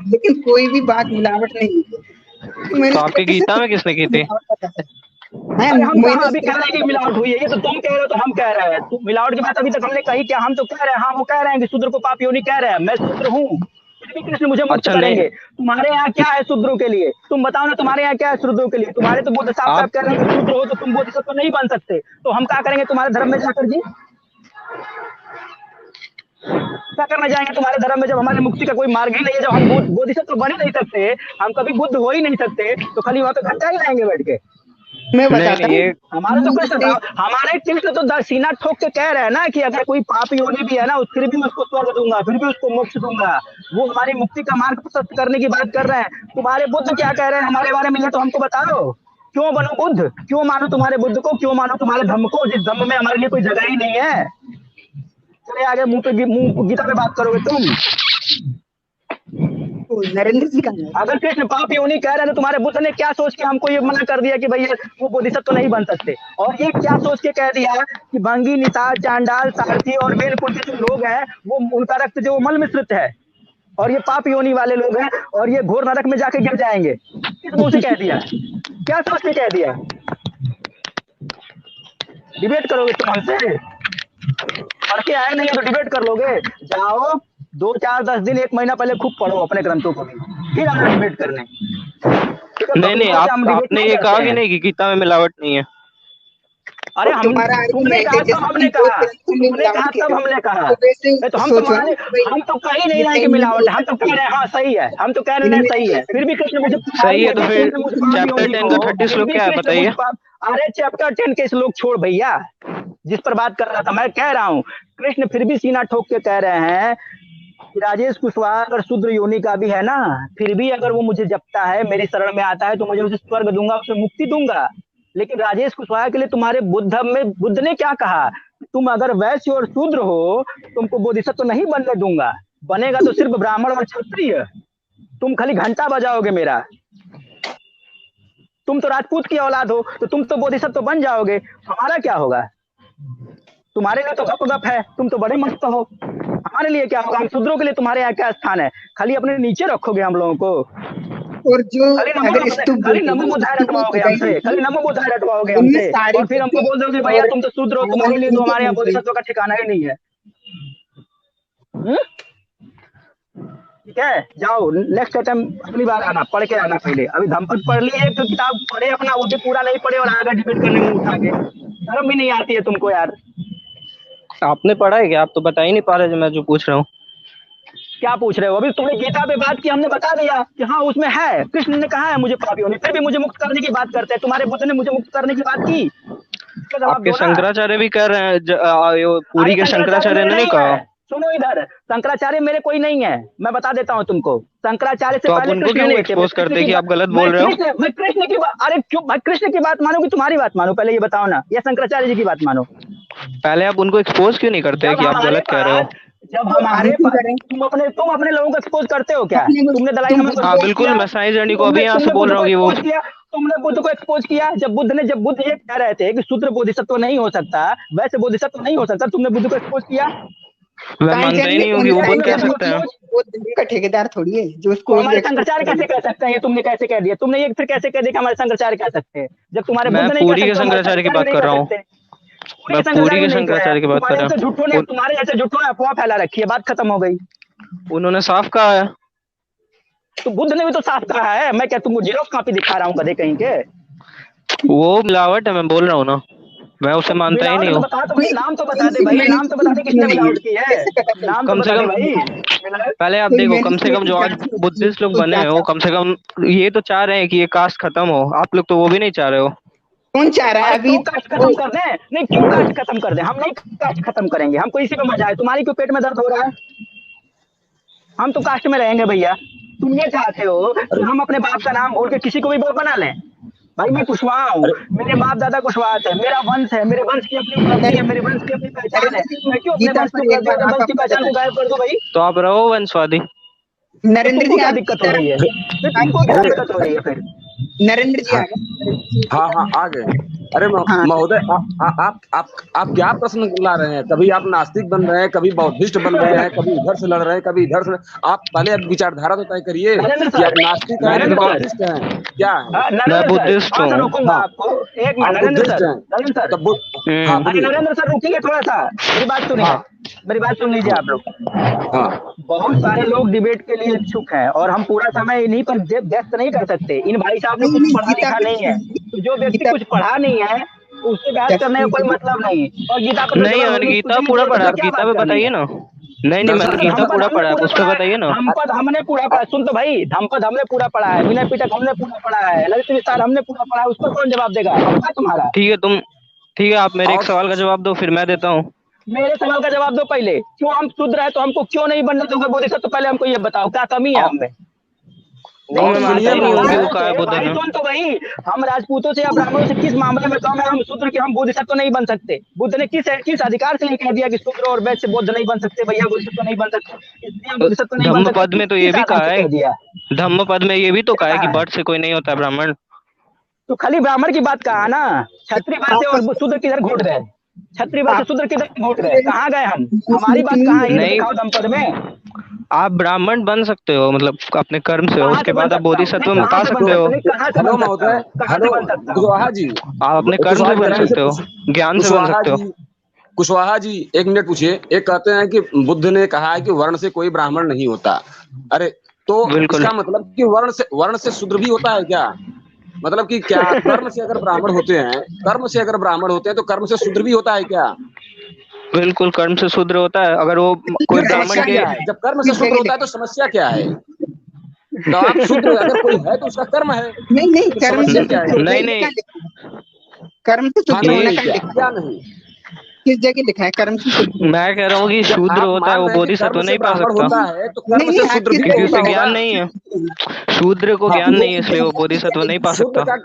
लेकिन कोई भी बात मिलावट नहीं हुई है। तो तो मैंने आपकी से गीता में किसने की थी? मिलावट पता चला है, अरे हम कहाँ मैंने अभी कह रहे हैं कि मिलावट हुई है? ये तो तुम कह रहे हो तो हम कह रहे हैं। तुम मिलावट की बात अभी तक हमने कही क्या? हम तो कह रहे हैं, हाँ वो कह रहे हैं कि शूद्र को पाप योनि कह रहे हैं। मैं शूद्र हूँ, फिर भी कृष्ण मुझे मुक्त अच्छा नहीं, करेंगे। तुम्हारे यहाँ क्या है शूद्रों के लिए? तुम बताओ ना, तुम्हारे यहाँ क्या है शूद्रों के लिए? तुम्हारे तो बुद्ध साफ साफ आप कह रहे हैं कि शूद्र हो तो तुम बोधिसत्व नहीं बन सकते। तो हम क्या करेंगे तुम्हारे धर्म में जाकर जी? क्या करना जाएंगे तुम्हारे धर्म में, जब हमारे मुक्ति का कोई मार्ग ही नहीं है, जब हम बोधिसत्व तो बन ही नहीं सकते, हम कभी बुद्ध हो ही नहीं सकते, तो खाली वहां पे घंटा ही लाएंगे बैठ के। मैं नहीं बताता नहीं हूँ। ये हमारे तो कृष्ण हमारे कृष्ण तो सीना ठोक के कह रहे हैं ना कि अगर कोई पाप योनि भी है ना, फिर भी उसको स्वर्ग दूंगा, फिर भी उसको मोक्ष दूंगा। वो हमारी मुक्ति का मार्ग प्रशस्त करने की बात कर रहे हैं। तुम्हारे बुद्ध क्या कह रहे हैं हमारे बारे में, ये तो हमको बताओ। क्यों बनो बुद्ध, क्यों मानो तुम्हारे बुद्ध को, क्यों मानो तुम्हारे धम्म को, जिस धम्म में हमारे लिए कोई जगह ही नहीं है। चले आगे, मुंह गीता पे बात करोगे तुम। तो नरेंद्र जी का है। अगर कृष्ण पाप योनि कह रहे हैं तो तुम्हारे बुद्ध ने क्या सोच के हमको ये मना कर दिया कि भाई वो बोधिसत्व तो नहीं बन सकते, और ये क्या सोच के कह दिया कि भंगी, निषाद, चांडाल, सारथी और बेलकुल के जो लोग हैं वो उनका रक्त जो मल मिश्रित है, और ये पाप योनि वाले लोग हैं और ये घोर नरक में जाके गिर जाएंगे। किस मुंह से कह दिया, क्या सोच के कह दिया? डिबेट करोगे तुम हमसे? पढ़ के आए नहीं हो तो डिबेट कर लोगे? जाओ 2, 4, 10 दिन, 1 महीना पहले खूब पढ़ो अपने ग्रंथों को भी, फिर आना डिबेट करने। नहीं नहीं आपने ये कहा कि नहीं कि गीता में मिलावट नहीं है। अरे हम, तुम्हारा तुमने आर्गुमेंट कहा है तब हमने कहा, तुमने कहा तब हमने कहा, तो हम तो कह ही नहीं रहे कि मिलावट है, हम तो कह रहे हैं हाँ सही है, हम तो कह रहे हैं सही है, फिर भी कृष्ण मुझे सही है तो फिर चैप्टर 10 का 30 श्लोक क्या है बताइए? अरे चैप्टर 10 के श्लोक छोड़ भैया, जिस पर बात कर रहा था मैं कह रहा हूँ, कृष्ण फिर भी सीना ठोक के कह रहे हैं कि राजेश कुशवाहा अगर शूद्र योनि का भी है ना, फिर भी अगर वो मुझे जपता है, मेरी शरण में आता है, तो मुझे उसे स्वर्ग दूंगा, उसे मुक्ति दूंगा। लेकिन राजेश कुशवाहा के लिए तुम्हारे बुद्ध ने क्या कहा, तुम अगर वैश्य और शूद्र हो, तुमको बोधिसत्व तो नहीं बनने दूंगा, बनेगा तो सिर्फ ब्राह्मण और क्षत्रिय। तुम खाली घंटा बजाओगे मेरा। तुम तो राजपूत की औलाद हो, तो तुम तो बोधिसत्व तो बन जाओगे, हमारा क्या होगा? तुम्हारे लिए तो गप गप है, तुम तो बड़े मस्त हो, हमारे लिए क्या होगा? हम शूद्रों के लिए तुम्हारे यहाँ क्या स्थान है? खाली अपने नीचे रखोगे हम लोगों को, और जो खाली नमो बुद्धाय रटवाओगे हमसे, खाली नमो बुद्धाय रटवाओगे हमसे, और फिर हमको बोल दोगे भैया तुम तो शूद्र हो, तुम्हारे लिए तो हमारे यहाँ बोधिसत्व का ठिकाना ही नहीं है। ठीक है, जाओ नेक्स्ट टाइम अगली बार आना, पढ़ के आना पहले। अभी धमपत पढ़ लिए, एक तो किताब पढ़े अपना, वो भी पूरा नहीं पढ़े और आगे डिबेट करने में उठा के, शर्म भी नहीं आती है तुमको यार? आपने पढ़ा है क्या? आप तो बता ही नहीं पा रहे जो मैं जो पूछ रहा हूँ। क्या पूछ रहे हो? अभी तुमने गीता पे बात की, हमने बता दिया कि हाँ उसमें है, कृष्ण ने कहा है मुझे पापी होने, फिर भी मुझे मुक्त करने की बात करते हैं। तुम्हारे बुद्ध ने मुझे मुक्त करने की बात की, आपके शंकराचार्य भी कर रहे हैं, पूरी के शंकराचार्य ने नहीं कहा। सुनो इधर, शंकराचार्य मेरे कोई नहीं है, मैं बता देता हूँ तुमको। शंकराचार्य से तो पहले आप उनको क्यों एक्सपोज करते कि आप गलत बोल रहे हो? मैं कृष्ण की बात, अरे क्यों मैं कृष्ण की बात मानू कि तुम्हारी बात मानू? पहले ये बताओ ना, या शंकराचार्य जी की बात मानो? पहले आप उनको एक्सपोज क्यों नहीं करते कि आप गलत कह रहे हो? जब हमारे तुम अपने लोगों को एक्सपोज करते हो क्या? तुमने दलाई लामा को, हाँ बिल्कुल, मैं साई जर्नी को अभी यहाँ से बोल रहा हूँ कि वो तुमने बुद्ध को एक्सपोज किया। जब बुद्ध ये कह रहे थे कि शूद्र बोधिसत्व नहीं हो सकता, वैसे बोधिसत्व नहीं हो सकता, तुमने बुद्ध को एक्सपोज किया। मैं मानता ही नहीं हूँ कि वो बुद्ध कह सकते हैं। वो दिल्ली का ठेकेदार थोड़ी है जो उसको हमारे शंकराचार्य कैसे कह सकते हैं? ये तुमने कैसे कह दिया? तुमने ये फिर कैसे कह दिया कि हमारे शंकराचार्य कह सकते हैं, जब तुम्हारे बुद्ध नहीं? पूरी के शंकराचार्य की बात कर रहा हूँ, मैं पूरी के शंकराचार्य की बात कर रहा हूँ। तुम्हारे जैसे झूठों ने अफवाह फैला रखी है, बात खत्म हो गई। उन्होंने साफ कहा है। तो बुद्ध ने भी तो साफ कहा है, मैं क्या तुमको जेरोक्स कॉपी दिखा रहा हूँ गधे कहीं के? वो मिलावट है, मैं बोल रहा हूँ ना, मैं उसे मानता ही नहीं हूँ। नाम तो बता दे भाई, नाम तो बता दे किसने मिलावट की है, नाम कम से कम भाई। पहले आप देखो, कम से कम जो आज बुद्धिस्ट लोग बने हो, कम से कम ये तो चाह रहे हैं कि ये कास्ट खत्म हो। आप लोग तो वो भी नहीं चाह रहे हो। कौन चाह रहा है अभी? कास्ट खत्म कर दे? नहीं, क्यों कास्ट खत्म कर दे? हम नहीं कास्ट खत्म करेंगे, हमको इसी में मजा है। तुम्हारी क्यों पेट में दर्द हो रहा है? हम तो कास्ट में रहेंगे भैया। तुम ये चाहते हो कि हम अपने बाप का नाम भूल के किसी को भी वो बना लें? भाई मैं कुशवाहा हूँ, मेरे बाप दादा कुशवाहा थे, मेरा वंश है, मेरे वंश की अपनी उपलब्धि है, मेरे वंश की अपनी पहचान है। मैं क्यों अपने वंश की पहचान को गायब कर दूं भाई? तो आप रहो वंशवादी। नरेंद्र जी, क्या दिक्कत हो रही है? तुमको क्या दिक्कत हो रही है फिर? नरेंद्र जी आ गए। हाँ आ गए। अरे महोदय, आप क्या प्रश्न ला रहे हैं? कभी आप नास्तिक बन रहे हैं, कभी बौद्धिस्ट बन रहे हैं, कभी इधर से लड़ रहे हैं, कभी इधर से। आप पहले विचारधारा तो तय करिए कि आप नास्तिक हैं या बौद्धिस्ट हैं, क्या है? मैं बुद्धिस्ट हूँ। रोकूंगा आपको एक मिनट। नरेंद्र सर रुकिए थोड़ा सा, मेरी बात सुनिए, मेरी बात सुन लीजिए आप लोग। बहुत सारे लोग डिबेट के लिए इच्छुक हैं और हम पूरा समय इन्हीं पर व्यस्त नहीं कर सकते। इन भाई साहब ने कुछ पढ़ा लिखा नहीं है, तो जो व्यक्ति कुछ पढ़ा नहीं है उससे बहस करने का कोई मतलब नहीं। और गीता पर नहीं, गीता पूरा पढ़ा, गीता पे बताइए ना। नहीं नहीं, मैंने गीता पूरा पढ़ा है, उस पर बताइए ना। धम्मपद हमने पूरा पढ़ा, सुन तो भाई, धम्मपद हमने पूरा पढ़ा है, विनय पिटक हमने पूरा पढ़ा है, ललित विस्तार हमने पूरा पढ़ा है, उस पर कौन जवाब देगा? तुम्हारा ठीक है, आप मेरे एक सवाल का जवाब दो, फिर मैं देता हूँ। मेरे सवाल का जवाब दो पहले। क्यों हम शूद्र है तो हमको क्यों नहीं बनना दोगे बोधिसत्व? तो पहले हमको ये बताओ, क्या कमी है हमें? वो मैं मानता ही नहीं हूँ कि वो कहा है बुद्ध ने। सुन तो भाई, हम राजपूतों से या ब्राह्मणों से किस मामले में कम है हम शूद्र कि हम बोधिसत्व नहीं बन सकते? बुद्ध ने किस अधिकार से कह दिया कि शूद्र और वैश्य बुद्ध नहीं बन सकते, भैया बोधिसत्व नहीं बन सकते, इसलिए हम बोधिसत्व नहीं बन सकते? धम्मपद में तो ये भी कहा है, धम्मपद में ये भी तो कहा है कि बट से कोई नहीं होता ब्राह्मण। तो खाली ब्राह्मण की बात कहा ना, क्षत्रिय वैश्य और शूद्र किधर घूट रहे? क्षत्रिय वैश्य शूद्र किधर घूट रहे? कहाँ गए हम? हमारी बात कहाँ है? नहीं, धम्मपद में आप ब्राह्मण बन सकते हो, मतलब अपने कर्म से, उसके बाद आप बोधिसत्व में पा सकते हो। हेलो महोदय, हेलो कुशवाहा जी, आप अपने कर्म से बन सकते हो, ज्ञान से बन सकते हो। कुशवाहा जी 1 मिनट पूछिए। एक कहते हैं कि बुद्ध ने कहा है कि वर्ण से कोई ब्राह्मण नहीं होता। अरे तो इसका मतलब कि वर्ण से शूद्र भी होता है क्या? मतलब कि क्या कर्म से अगर ब्राह्मण होते हैं, तो कर्म से शूद्र भी होता है क्या? बिल्कुल, कर्म से शूद्र होता है। अगर वो कोई ब्राह्मण के, जब कर्म से शूद्र होता है तो समस्या क्या है? तो आप शूद्र अगर कोई है तो उसका कर्म है। नहीं कर्म से नहीं कर्म से शूद्र होने का क्या नहीं, किस जगह लिखा है कर्म से शूद्र? मैं कह रहा हूँ कि शूद्र होता है वो बोधिसत्व नहीं पा सकता है तो कर्म से शूद्र भी क्योंकि उसे ज्ञान नहीं है, शूद्र को ज्ञान नहीं है, इसलिए वो बोधिसत्व नहीं पा सकता।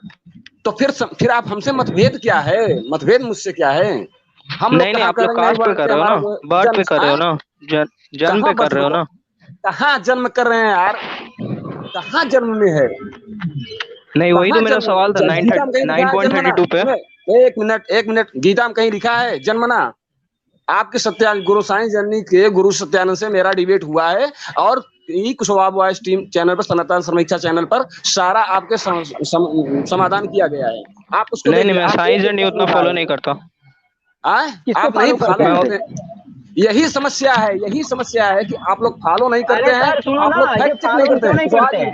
तो फिर आप हमसे मतभेद क्या है? मतभेद मुझसे क्या है? हम नहीं, आप लोग कास्ट पे कर रहे हो ना, बर्थ पे कर रहे हो ना, जन्म पे कर रहे हो ना। कहाँ जन्म कर रहे हैं यार? कहाँ जन्म में है? नहीं, वही तो मेरा सवाल था 9.32 पे। एक मिनट, गीता में कहीं लिखा है जन्मना? आपके सत्यानंद गुरु साईं जननी के गुरु सत्यानंद से मेरा डिबेट हुआ है, और कुशवाहा वॉइस टीम चैनल पर, सनातन समीक्षा चैनल पर सारा आपके समाधान किया गया है। आप उसको नहीं, मैं साईं जननी उतना फॉलो नहीं करता। आप नहीं फॉलो करते, यही समस्या है कि आप लोग फॉलो नहीं करते हैं, आप लोग फैक्ट चेक नहीं करते हैं।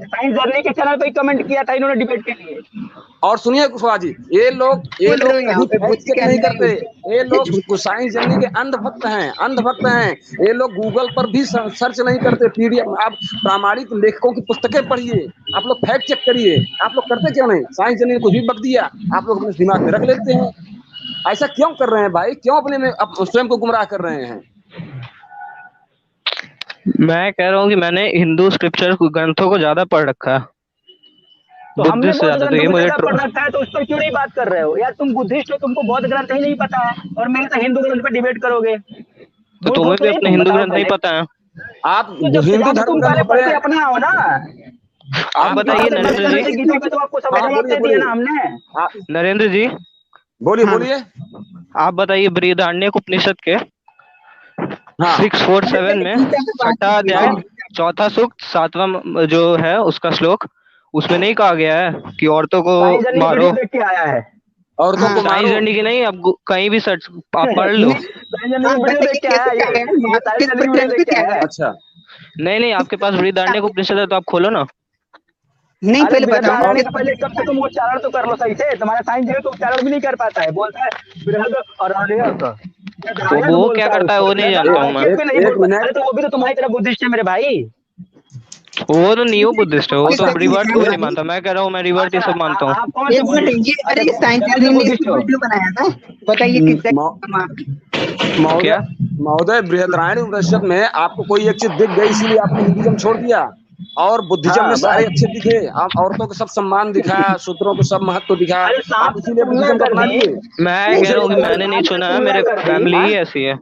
साइंस जर्नी के चैनल पे कमेंट किया था इन्होंने डिबेट के लिए। और सुनिए कुशवाहा जी, ये लोग फैक्ट चेक नहीं करते, ये लोग साइंस जर्नी के अंधभक्त हैं। ये लोग गूगल पर भी सर्च नहीं करते, पीडीएफ। आप प्रामाणिक लेखकों की पुस्तकें पढ़िए, आप लोग फैक्ट चेक करिए। आप लोग करते क्यों नहीं? साइंस जर्नी ने कुछ भी बक दिया, आप लोग अपने दिमाग में रख लेते हैं। ऐसा क्यों कर रहे हैं भाई? क्यों अपने में स्वयं को गुमराह कर रहे हैं? मैं कह रहा हूँ कि मैंने हिंदू स्क्रिप्चर ग्रंथों को ज्यादा पढ़ रखा है, तो हमने बौद्ध ग्रंथों को ज्यादा पढ़ रखा है, तो उस पर क्यों नहीं बात कर रहे हो यार? तुम बुद्धिस्ट हो, तुमको बौद्ध ग्रंथ ही नहीं पता है, और मेरे से हिंदू ग्रंथ पे डिबेट करोगे? तो तुम्हें भी अपने हिंदू ग्रंथ नहीं पता है? आप हिंदू धर्म ग्रंथ अपना हो ना। आप बताइए नरेंद्र जी, तो आपको समझ दिया ना हमने। नरेंद्र जी बोलिए। आप बताइए, बृहदारण्यक उपनिषद के 647 में 6ठा अध्याय 4था सूक्त 7वां जो है उसका श्लोक, उसमें नहीं कहा गया है कि औरतों को मारो? आया है औरतों को साइंस जर्नी की नहीं, अब कहीं भी सर्च आप पढ़ लो। अच्छा, नहीं, आपके पास बृहदारण्यक उपनिषद है तो आप खोलो ना। नहीं, पहले पहले कम से कम उच्चारण तो कर लो सही से। तुम्हारा साइंस जो है तो उच्चारण भी नहीं कर पाता है, बोलता है बृहद और वो क्या करता है वो नहीं जानता हूँ मैं। तो वो भी तो तुम्हारी तरह बुद्धिस्ट है मेरे भाई। वो तो न्यू बुद्धिस्ट है, वो तो रिवर्ट को नहीं मानता। मैं कह रहा हूँ मैं रिवर्ट ये सब मानता हूँ। बताइए महोदय, बृहदारण्यक उपनिषद में आपको कोई एक चीज दिख गई इसीलिए आपने हिंदुइज्म छोड़ दिया, और बुद्धिज्म में सारे अच्छे दिखे। आप औरतों को सब सम्मान दिखा, शूद्रों को सब महत्व दिखा, आप इसीलिए बुद्धिज्म को अपना लिए। मैं कह रहा हूँ कि मैंने नहीं सुना है, मेरे फैमिली ही ऐसी है।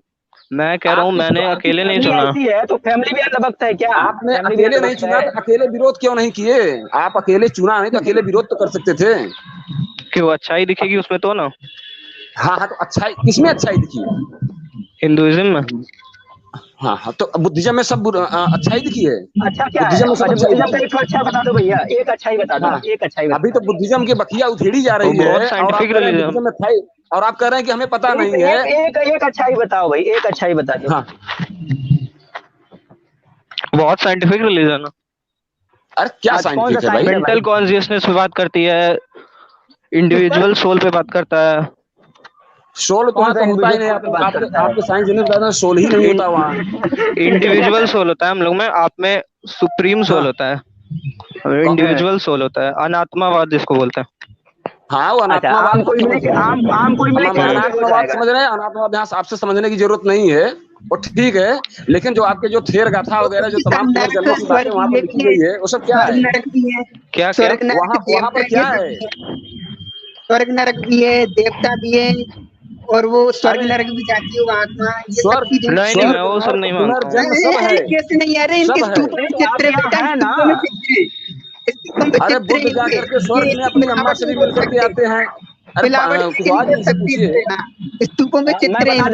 मैं कह रहा हूँ मैंने अकेले नहीं सुना। तो फैमिली भी अंधभक्त है क्या? आपने अकेले नहीं चुना तो अकेले विरोध क्यों नहीं किए? आप अकेले चुना नहीं तो अकेले विरोध तो कर सकते थे। क्यों? अच्छाई दिखेगी उसमें तो ना। हाँ, तो अच्छाई किसमें अच्छाई दिखी? हिंदुइज्म में। हाँ, तो बुद्धिज्म में सब अच्छाई दिखी है। अच्छा क्या है? एक अच्छा बता दो भैया, एक अच्छाई बता दो। एक अच्छाई अभी तो बुद्धिज्म की बखिया उधेड़ी जा रही है, और आप कह रहे हैं कि हमें पता नहीं है। एक अच्छाई बताओ भाई, एक अच्छाई बता दो। हाँ, बहुत साइंटिफिक रिलीजन है। अरे क्या साइंटिफिक है भाई? मेंटल कॉन्शियसनेस पे बात करती है, इंडिविजुअल सोल पे बात करता है। सोल तो वहाँ तो होता ही नहीं। आपके साइंस ने बताया सोल ही नहीं होता वहाँ। इंडिविजुअल सोल होता है हम लोग में, आप में सुप्रीम सोल होता है, इंडिविजुअल सोल होता है, अनात्मावाद जिसको बोलते हैं। हाँ वो अच्छा, अनात्मावाद आम कोई मिले कि आम कोई मिले कि अनात्मावाद समझ रहे हैं। अनात्मावाद यहाँ आपसे समझने की जरूरत नहीं है, वो ठीक है, लेकिन जो आपके जो थेर गाथा वगैरह जो तमाम पुनर्जन्मों की बातें वहाँ पर लिखी गई है वो सब क्या है? नरक भी है, क्या स्वर्ग नरक वहाँ पर क्या है? स्वर्ग नरक भी है, देवता भी है, और वो स्वर्ग नरक भी जाती है वो आत्मा, ये सब स्वर्ग चीजें नहीं मैं वो सब नहीं मानता हूँ। पुनर्जन्म सब है, कैसे नहीं? अरे इनके सब है। स्तूपों में चित्र है बेटा, है ना। स्तूपों में चित्र है, स्तूपों में अरे चित्र है बुद्ध इनके। जाकर के स्वर्ग में अपनी अम्मा से भी मिल करके आते हैं। अरे मिलावट कुछ नहीं और हो इनसे सकती पूछिए। है, स्तूपों में मैं चित्र है बता इनका।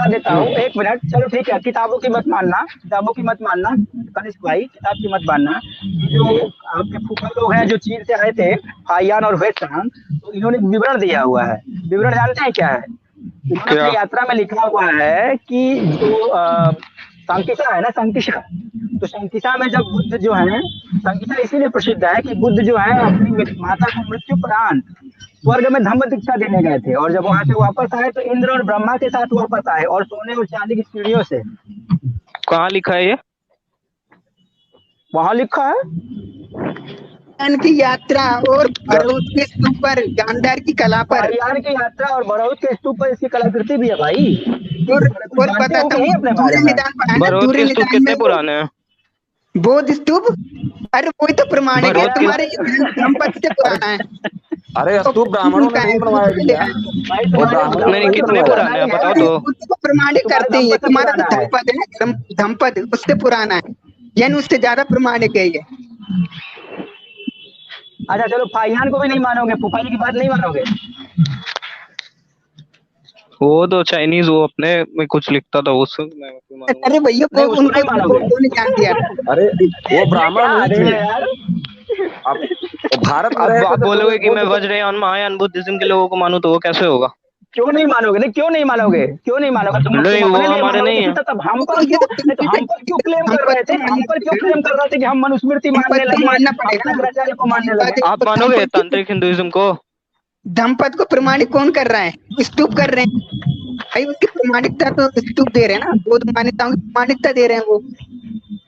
देता हूँ, एक मिनट, चलो ठीक है, किताबों की मत मानना, किताबों की मत मानना कनिष्क भाई, किताब की मत मानना। जो आपके फूफा लोग हैं जो चीन से आए थे, हाइयान और वेस्टर्न, तो इन्होंने विवरण दिया हुआ है। विवरण जानते हैं क्या है? इन्होंने क्या? अपनी यात्रा में लिखा हुआ है कि जो संकिसा है ना, संकिसा, तो संकिसा में जब बुद्ध जो है, संकिसा इसीलिए प्रसिद्ध है कि बुद्ध जो है अपनी माता को मृत्युपरांत स्वर्ग में धम्म दीक्षा देने गए थे, और जब वहां से वापस आए तो इंद्र और ब्रह्मा के साथ वापस आए, और सोने और चांदी की सीढ़ियों से। कहाँ लिखा है ये? वहां लिखा है। की यात्रा और भरूच के स्तूप पर, गांधार की कला पर, हाइयान की यात्रा और बरौत के स्तूप पर इसकी कलाकृति भी है भाई। और जानते हो बताता कि हूँ, नहीं अपने बारे दूर्य में? निदान पढ़ा है ना, भरोत दूर्य के स्तूप निदान में कितने पुराने हैं? बौद्ध स्तूप, अरे वही तो प्रमाणिक है भरोत के तुम्हारे धर्मपद से पुराना है। अरे स्तूप ब्राह्मणों ने नहीं बनवाया गया, वो ब्राह्मणों ने नहीं, नहीं कितने बनवाया। पुराने हैं बताओ तो। बुद्ध को प्रमाणिक करते हैं, तुम्हारा जो धर्मपद है ना, धर्मपद उससे पुराना है, यानी उससे ज्यादा प्रमाणिक है ये। अच्छा चलो, फाइयान को भी नहीं मानोगे, फूफा जी की बात नहीं मानोगे? वो तो चाइनीज, वो अपने में कुछ लिखता था उससे मैं मानूंगा। अरे भैया नहीं, वो उसको उनको नहीं मानोगे। ने जान दिया था। अरे वो ब्राह्मण क्या नहीं अरे थे। यार, अब भारत में अब रहे थे आप तो बोलोगे कि बोल मैं सकते। वज्रयान महायान बुद्धिज्म के लोगों को मानूं तो वो कैसे होगा? क्यों नहीं मानोगे? नहीं, क्यों नहीं मानोगे? क्यों नहीं मानोगे? नहीं, तुम वो अपने लिए हमारे मानोगे नहीं तो है। फिर तब हम पर ये क्यों, तो नहीं तो हम पर क्यों क्लेम कर रहे थे, हम पर क्यों क्लेम कर रहे थे कि हम मनुस्मृति मानने धम्मपद को लगे, मानना हम पड़ेगा ना। शंकराचार्य को मानने लगे। आप मानोगे तांत्रिक हिंदुइज्म को? धम्मपद को प्रमाणिक कौन कर रहा है? स्तूप कर रहे हैं भाई, उसकी प्रमाणिकता तो स्तूप दे रहे हैं ना, बौद्ध मान्यताओं की प्रमाणिकता दे रहे हैं वो,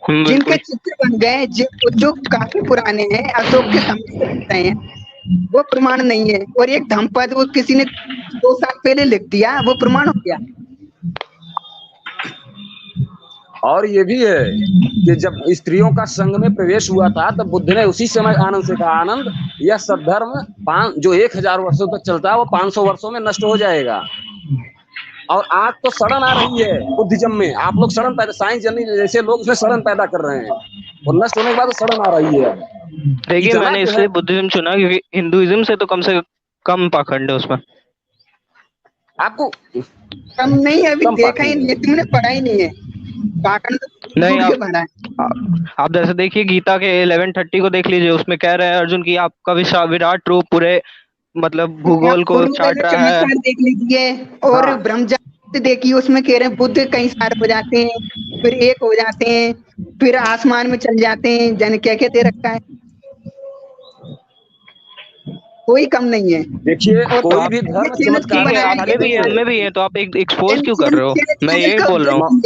जिनके बिल्कुल। चित्र बन गए, जो काफी पुराने हैं, अशोक के समय से बन रहे हैं, वो प्रमाण नहीं है। और एक धम्मपद वो किसी ने 2 साल पहले लिख दिया, वो प्रमाण हो गया। और ये भी है कि जब स्त्रियों का संघ में प्रवेश हुआ था तब बुद्ध ने उसी समय आनंद से कहा, आनंद यह सद्धर्म जो 1000 वर्षों तक चलता है वो 500 वर्षों में नष्ट हो जाएगा। और आज तो सड़न आ रही है बुद्धिज्म में, आप लोग सड़न पैदा, साइंस जैसे लोग उसमें सड़न पैदा कर रहे हैं, और नष्ट होने के बाद सड़न आ रही है। देखिए मैंने इसलिए बुद्धिज्म चुना क्योंकि हिंदुइज्म से तो कम से कम पाखंड है उसमें। आपको कम नहीं, अभी कम देखा ही नहीं, तुमने पढ़ा ही नहीं है, पाखंड नहीं। भरा है। आप जैसे देखिए गीता के 11:30 को देख लीजिए, उसमें कह रहे हैं अर्जुन की आपका विराट रूप पूरे मतलब भूगोल को चाट रहा है। चमत्कार देख लीजिए, और हाँ। ब्रह्मजात देखिए, उसमें कह रहे हैं बुद्ध कई सारे हो जाते हैं, फिर एक हो जाते हैं, फिर आसमान में चल जाते हैं, जन क्या क्या दे रखा है, कोई कम नहीं है। देखिए कोई भी धर्म चमत्कार ठीक है, आपके भी है, हमें भी है, तो आप एक एक्सपोज क्यों कर रहे हो? मैं यही बोल रहा हूँ।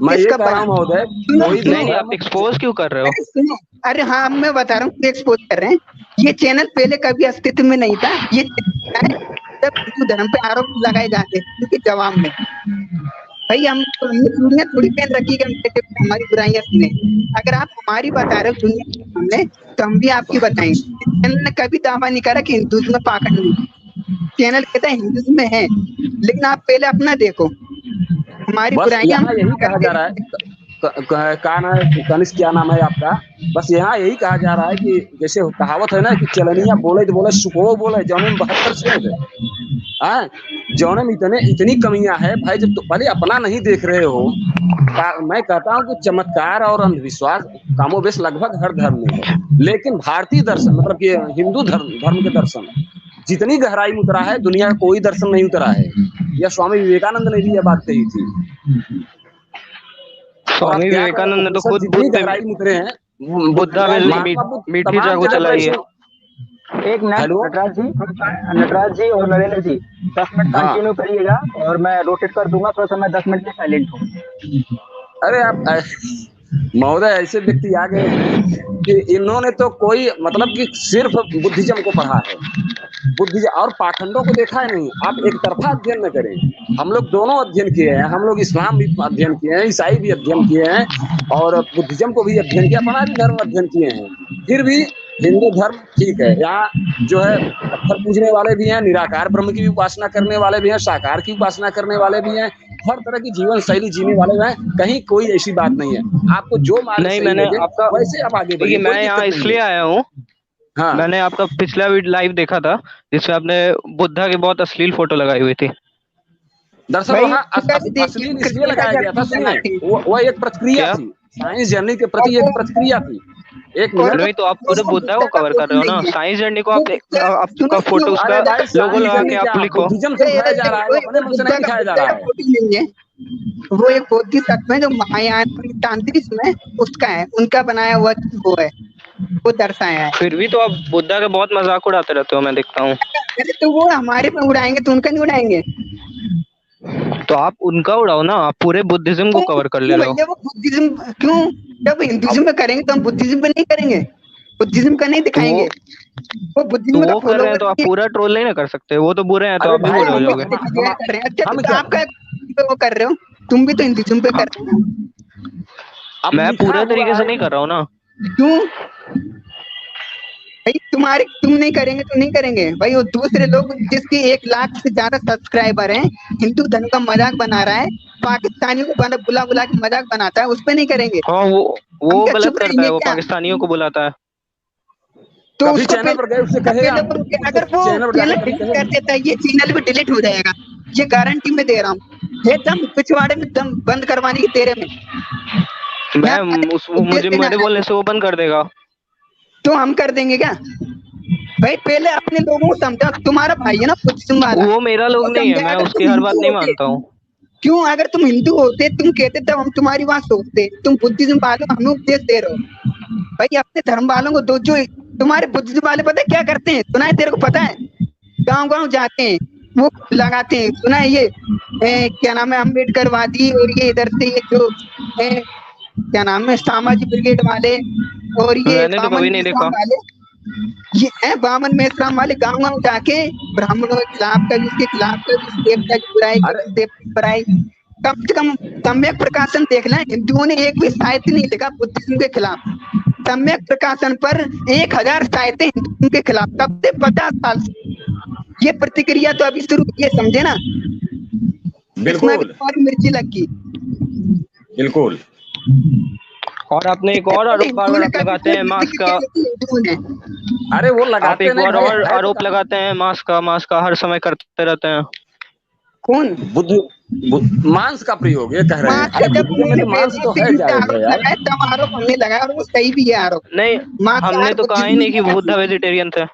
मैं ये कह रहा हूँ महोदय, कोई भी नहीं, आप एक्सपोज क्यों कर रहे हो? सुनो, अरे हाँ मैं बता रहा हूँ, एक्सपोज कर रहे हैं। ये चैनल पहले कभी अस्तित्व में नहीं था, ये जब हिंदू धर्म पे आरोप लगाए जाते हैं जवाब में, भाई हमने दुनिया थोड़ी पहन रखी कि हमारी बुराइयां सुने। अगर आप हमारी बता रहे हो दुनिया के सामने, तो हम भी आपकी बताएंगे। चैनल ने कभी दावा नहीं करा कि हिंदुत्व में पाखंड नहीं, चैनल कहता है हिंदुत्व में है, लेकिन आप पहले अपना देखो, हमारी बुराइयां यही कहा जा रहा है। कनिष्क क्या नाम है आपका? बस यहाँ यही कहा जा रहा है कि जैसे कहावत है ना कि चलनिया बोले तो बोले सुखो बोले, जौने में 72 छेद है, जौने में इतनी कमियां है भाई। जब तो पहले अपना नहीं देख रहे हो, मैं कहता हूँ कि चमत्कार और अंधविश्वास कामोबेश लगभग हर धर्म में है, लेकिन भारतीय दर्शन मतलब कि हिंदू धर्म के दर्शन जितनी गहराई में उतरा है, दुनिया का कोई दर्शन नहीं उतरा है। यह स्वामी विवेकानंद ने भी यह बात कही थी। स्वामी विवेकानंद ने तो खुद बुद्ध गहराई में उतरे हैं, बुद्धा में मीठी चाकू चलाई है। एक मिनट हेलो नटराज जी और नरेंद्र जी 10 मिनट हाँ कंटिन्यू करिएगा और मैं रोटेट कर दूंगा, थोड़ा सा मैं 10 मिनट में साइलेंट हूँ। अरे आप महोदय ऐसे व्यक्ति आ गए हैं कि इन्होंने तो कोई मतलब कि सिर्फ बुद्धिज्म को पढ़ा है, बुद्धिज्म और पाखंडों को देखा है नहीं। आप एक तरफा अध्ययन न करें। हम लोग दोनों अध्ययन किए हैं, हम लोग इस्लाम भी अध्ययन किए हैं, ईसाई भी अध्ययन किए हैं और बुद्धिज्म को भी अध्ययन किया, अपना भी धर्म अध्ययन किए हैं। फिर भी हिंदू धर्म ठीक है, यहाँ जो है पत्थर पूजने वाले भी हैं, निराकार ब्रह्म की भी उपासना करने वाले भी हैं, साकार की उपासना करने वाले भी हैं, हर तरह की जीवन शैली जीने वाले हैं। कहीं कोई ऐसी बात नहीं है। आपको जो मार्ग नहीं, सही मैंने लगे आपका वैसे आप आगे देखिए, बढ़िए, मैं कोई यहाँ दिक्कत नहीं इसलिए है। आया हूँ, हाँ मैंने आपका पिछला लाइव देखा था जिसमें आपने बुद्धा की बहुत अश्लील फोटो लगाई हुई थी। दरअसल भाई वहाँ उनका भी देखिए अश्लील इसलिए कृष्ण का लगाया गया था, जन्म सुनिए, बनाते हैं। वो एक प्रतिक्रिया क्या? थी, साइंस जर्नी के और प्रति एक प्रतिक्रिया थी। एक और मिनट। नहीं, तो आप पूरे वो बुद्धा को बुद्धा का कवर कर फोटो रहे हो नहीं ना, है। साइंस जर्नी को वो आप बुद्धा आपका सुनो फोटो सुनो उसका अरे भाई लोगो साइंस लगा जर्नी के क्या, आप लिखो। बुद्धिज्म से दिखाया जा रहा है, वो अपने मन से नहीं दिखाया जा बुद्धा रहा का है। फोटो नहीं है। वो एक बोधिसत्व है जो महायान तांत्रिक में उसका है, उनका बनाया हुआ वो है, वो दर्शाया है। फिर भी तो आप बुद्धा का बहुत मजाक उड़ाते रहते हो, मैं देखता हूँ। अरे तो वो हमारे पे उड़ाएंगे तो उनका नहीं उड़ाएंगे। तो आप उनका उड़ाओ ना, आप पूरे बुद्धिज्म को कवर कर ले क्यों रहे हो। भैया वो बुद्धिज्म क्यों, जब हिंदुइज्म में करेंगे तो हम बुद्धिज्म पे नहीं करेंगे, बुद्धिज्म का नहीं तो दिखाएंगे। वो तो बुद्धिज्म का वो कर रहे हैं फॉलोवर तो आप नहीं है। पूरा ट्रोल नहीं ना कर सकते, वो तो बुरे हैं तो अरे आप भी भाई बुरे हो हम जाओगे। कर रहे हैं। अच्छा हम तो क्या, आपका वो कर रहे हो, तुम भी तो हिंदुइज्म पे कर रहे हो अब मैं लिखा पूरे हुआ तरीके से है नहीं कर रहा हूँ ना। क्यों भाई, तुम्हारे तुम नहीं करेंगे तो नहीं करेंगे भाई। वो दूसरे लोग जिसके 1 लाख से ज्यादा सब्सक्राइबर हैं, हिंदू धर्म का मजाक बना रहा है, पाकिस्तानियों को बुला बुला के मजाक बनाता है, उस पे नहीं करेंगे। हाँ, हम वो क्या गलत चुप करता है, रहेंगे वो क्या? पाकिस्तानियों को बुलाता है। तो कभी उसको चैनल पर गए उससे कहेगा, पहले वो उसको अगर वो चैनल पर चैनल जाकर कभी डिलीट कहेगा। कर देता है, ये चैनल भी डिलीट हो जाएगा, ये गारंटी मैं दे रहा हूँ। ये दम पिछवाड़े में दम बंद करवाने की तेरे में मैं यहाँ मुझे देना मेरे है। बोलने से वो बंद कर देगा। तो हम कर देंगे क्या भाई? पहले अपने लोगों को समझा, तुम्हारा भाई है ना बुद्धिज्म वाला, वो मेरा लोग वो नहीं है, समझा। मैं अगर उसकी तुम हर बात हिंदू नहीं होते, मानता हूँ। क्यों अगर तुम हिंदू होते तुम कहते तब हम तुम्हारी बात सोचते। तुम बुद्धिज्म वालों को हमें उपदेश दे रहे हो भाई। अपने धर्म वालों को दो, जो तुम्हारे बुद्धिज्म वाले पता है क्या करते हैं, सुना है तेरे को पता है? गांव गांव जाते हैं, वो लगाते हैं, सुना है ये क्या नाम है, अम्बेडकरवादी, और ये इधर से ये जो क्या नाम है सामाजिक ब्रिगेड वाले, और ये मैंने तो बामन कभी नहीं देखा। मेश्राम वाले, ये है बामन मेश्राम वाले गांव गांव जाके ब्राह्मणों के खिलाफ, कभी उसके खिलाफ, कभी उस देवता की बुराई, अरे कभी देवता की बुराई। कम से कम सम्यक प्रकाशन देख लें, हिंदुओं ने एक भी साहित्य नहीं लिखा बुद्धिज्म के खिलाफ। सम्यक प्रकाशन पर 1000 साहित्य हिंदुओं के खिलाफ, तब से 50 साल से। ये प्रतिक्रिया तो अभी शुरू हुई है, समझे ना? इसमें भी बिल्कुल तुम्हारी मिर्ची लगी। बिल्कुल। और आपने एक और आरोप हिंदुओं ने कभी लगाते हैं मास्क का। हिंदुओं ने अरे वो आप लगाते एक नहीं और भाई, है तो आरोप लगाते हैं मास्क का हर समय करते रहते हैं। कौन मांस का प्रयोग ये कह रहे हैं। मार्क्स अरे का? जब बुद्धिज्म में उन्होंने तो मांस तो है, वेदांत पे जायज है आरोप यार। लगाया तब आरोप हमने लगाया, और वो सही भी है आरोप। नहीं, हमने मांसाहार तो कहा ही बुद्धिज्म नहीं कि में बुद्धा वेजिटेरियन थे।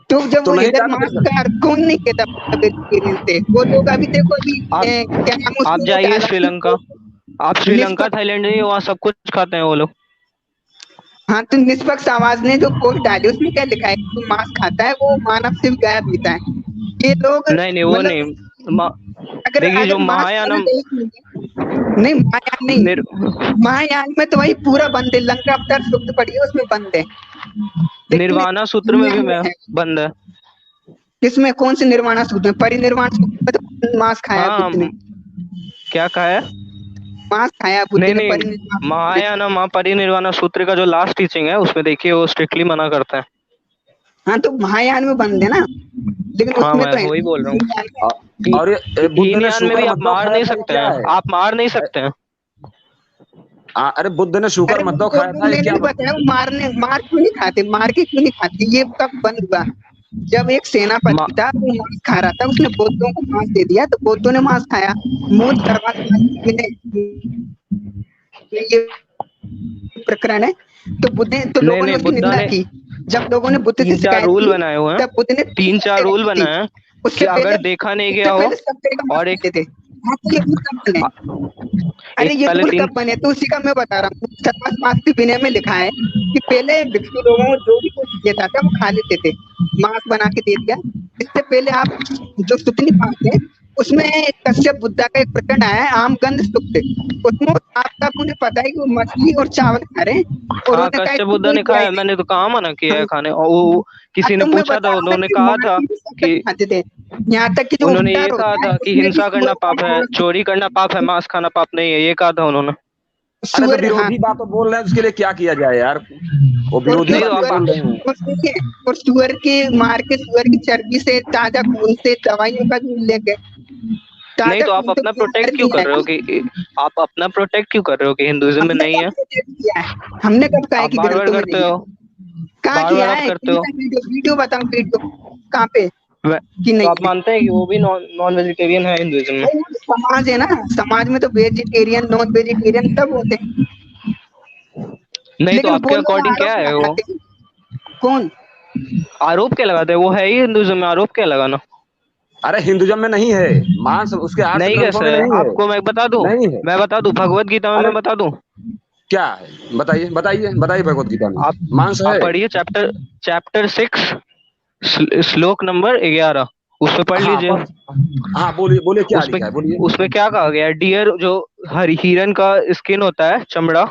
तो जब तो वो नहीं इधर कहा तो फिर मांसाहार कौन नहीं कहता वेजिटेरियन थे? वो लोग अभी देखो अभी आप क्या नाम आप उसमें वो जाइए डाला श्रीलंका, आप श्रीलंका निष्पक्ष। थाईलैंड जाइए, वहाँ सब कुछ खाते हैं वो लोग। हाँ तो निष्पक्ष आवाज ने जो पोस्ट डाली उसमें क्या लिखा है? जो मांस खाता है वो मानव से भी गायब पीता है। ये लोग नहीं, वो मतलब नहीं। अगर देखिए, जो अगर मांस खाना महायानम नहीं, महायान नहीं, निर, महायान में तो वही पूरा बंद है, लंका अवतार सूक्त पड़ी है उसमें बंद है, लेकिन निर्वाणा सूत्र में भी मैं बंद है। इसमें कौन से निर्वाणा सूत्र में? परिनिर्वाण सूत्र में तो मांस खाया हाँ, बुद्ध ने, क्या कहा है? मांस खाया बुद्ध नहीं ने नहीं, परिनिर्वाण सूत्र में। महायाना महापरिनिर्वाणा सूत्र का जो लास्ट टीचिंग है उसमें देखिए वो स्ट्रिक्टली मना करता है। हाँ तो महायान में बंद है ना, लेकिन हाँ, उसमें मैं तो है वही बोल रहा हूँ। और ये बुद्ध ने हीनयान में भी शुगर आप मद्दो मार खाया नहीं था, ये सकते क्या हैं, है? आप मार नहीं सकते हैं। अरे बुद्ध ने शुगर अरे मद्दो वो खाया था, ये मैंने क्या भी बताया, वो मार क्यों नहीं खाते, मार के क्यों नहीं खाते? ये कब बंद हुआ? जब एक सेनापति था वो मांस खा रहा था, उसने बौद्धों को मांस दे दिया तो बौद्धों ने मांस खाया। मूल धर्मात्मा ये प्रकरण है। तो लोगों ने नहीं, उसकी बुद्धा निंदा ने की। जब लोगों ने बुद्ध से 3-4 शिकायत रूल की बनाए हुए हैं, तब बुद्ध ने 3-4 रूल बनाए हैं कि उससे अगर पहले देखा नहीं गया हो सब तरह का मांस और एक खाते थे। तो ये रूल कब बने? अरे ये पहले रूल 3 कब बने? तो उसी का मैं बता रहा हूँ। शास्त्र विनय में लिखा है कि पहले भिक्षु लोगों को जो भी कुछ देता था वो खा लेते थे, मांस बना के दे दिया। इससे पहले आप जो सुतनी पाठ है उसमें कश्यप बुद्धा का एक प्रकरण आया है, आमगंध सुक्त। उसमें आपको उन्हें पता है कि वो मछली और चावल खा रहे हैं और हाँ, उन्होंने कहा कश्यप कि बुद्धा कोई ने कहा बुराई है, नहीं। मैंने तो कहाँ मना किया है हाँ, खाने। और वो किसी ने तो मैं पूछा था, बता रहा था उन्होंने कि कहा था मांस भी सब कि खाते थे, यहाँ तक कि जो उन्होंने ये उपचार कहा होता है था कि उसमें भी हिंसा करना पाप है, सुअर चोरी करना पाप है, मांस खाना पाप नहीं है, ये कहा था उन्होंने। अरे तो हाँ, विरोधी बात तो बोल रहे हैं, उसके लिए क्या किया जाए यार, वो और विरोधी नहीं फिर तो बातें आप बोल रहे हैं। और सुनिए, और सुअर के मार के सुअर की चर्बी से, ताजा खून से दवाइयों का भी उल्लेख है। नहीं ताजा तो आप खून तो अपना बाहर प्रोटेक्ट क्यों नहीं कर है रहे ना। हो कि आप अपना प्रोटेक्ट क्यों कर रहे हो कि हिंदुइज्म में हमने नहीं कब है? प्रोटेक्ट किया है? हमने कब कहा है आप कि बार बार ग्रंथों में करते नहीं है? हो, कहाँ बार किया बार आप है? करते कौन हो। सा वीडियो? वीडियो बताओ, वीडियो कहाँ पे कि तो नहीं आप है? मानते हैं कि वो भी नॉन वेजिटेरियन है हिंदुइज्म में? भाई वो तो समाज है ना, समाज में तो वेजिटेरियन नॉन वेजिटेरियन सब होते हैं, नहीं तो लेकिन वो आपके लोग अकॉर्डिंग क्या आरोप है वो? लगाते हैं। कौन? आरोप क्या लगाते हैं? वो है ही हिंदुइज्म में, आरोप क्या लगाना? अरे हिंदुइज्म में नहीं है, मांस उसके आर्ष नहीं ग्रंथों कैसे में है? नहीं है। आपको मैं बता दूं, नहीं है। मैं बता दूं, भगवत गीता में अरे मैं बता दूं। क्या है, बताइए बताइए बताइए, भगवत गीता में आप मांस आप है? पढ़िए चैप्टर चैप्टर 6 श्लोक नंबर 11, उसमें पढ़ हाँ लीजिए। पर, हाँ बोलिए बोलिए, क्या उसमें लिखा है बोलिए। उसमें क्या कहा गया है? डियर जो हर हिरन का स्किन होता है, चमड़ा,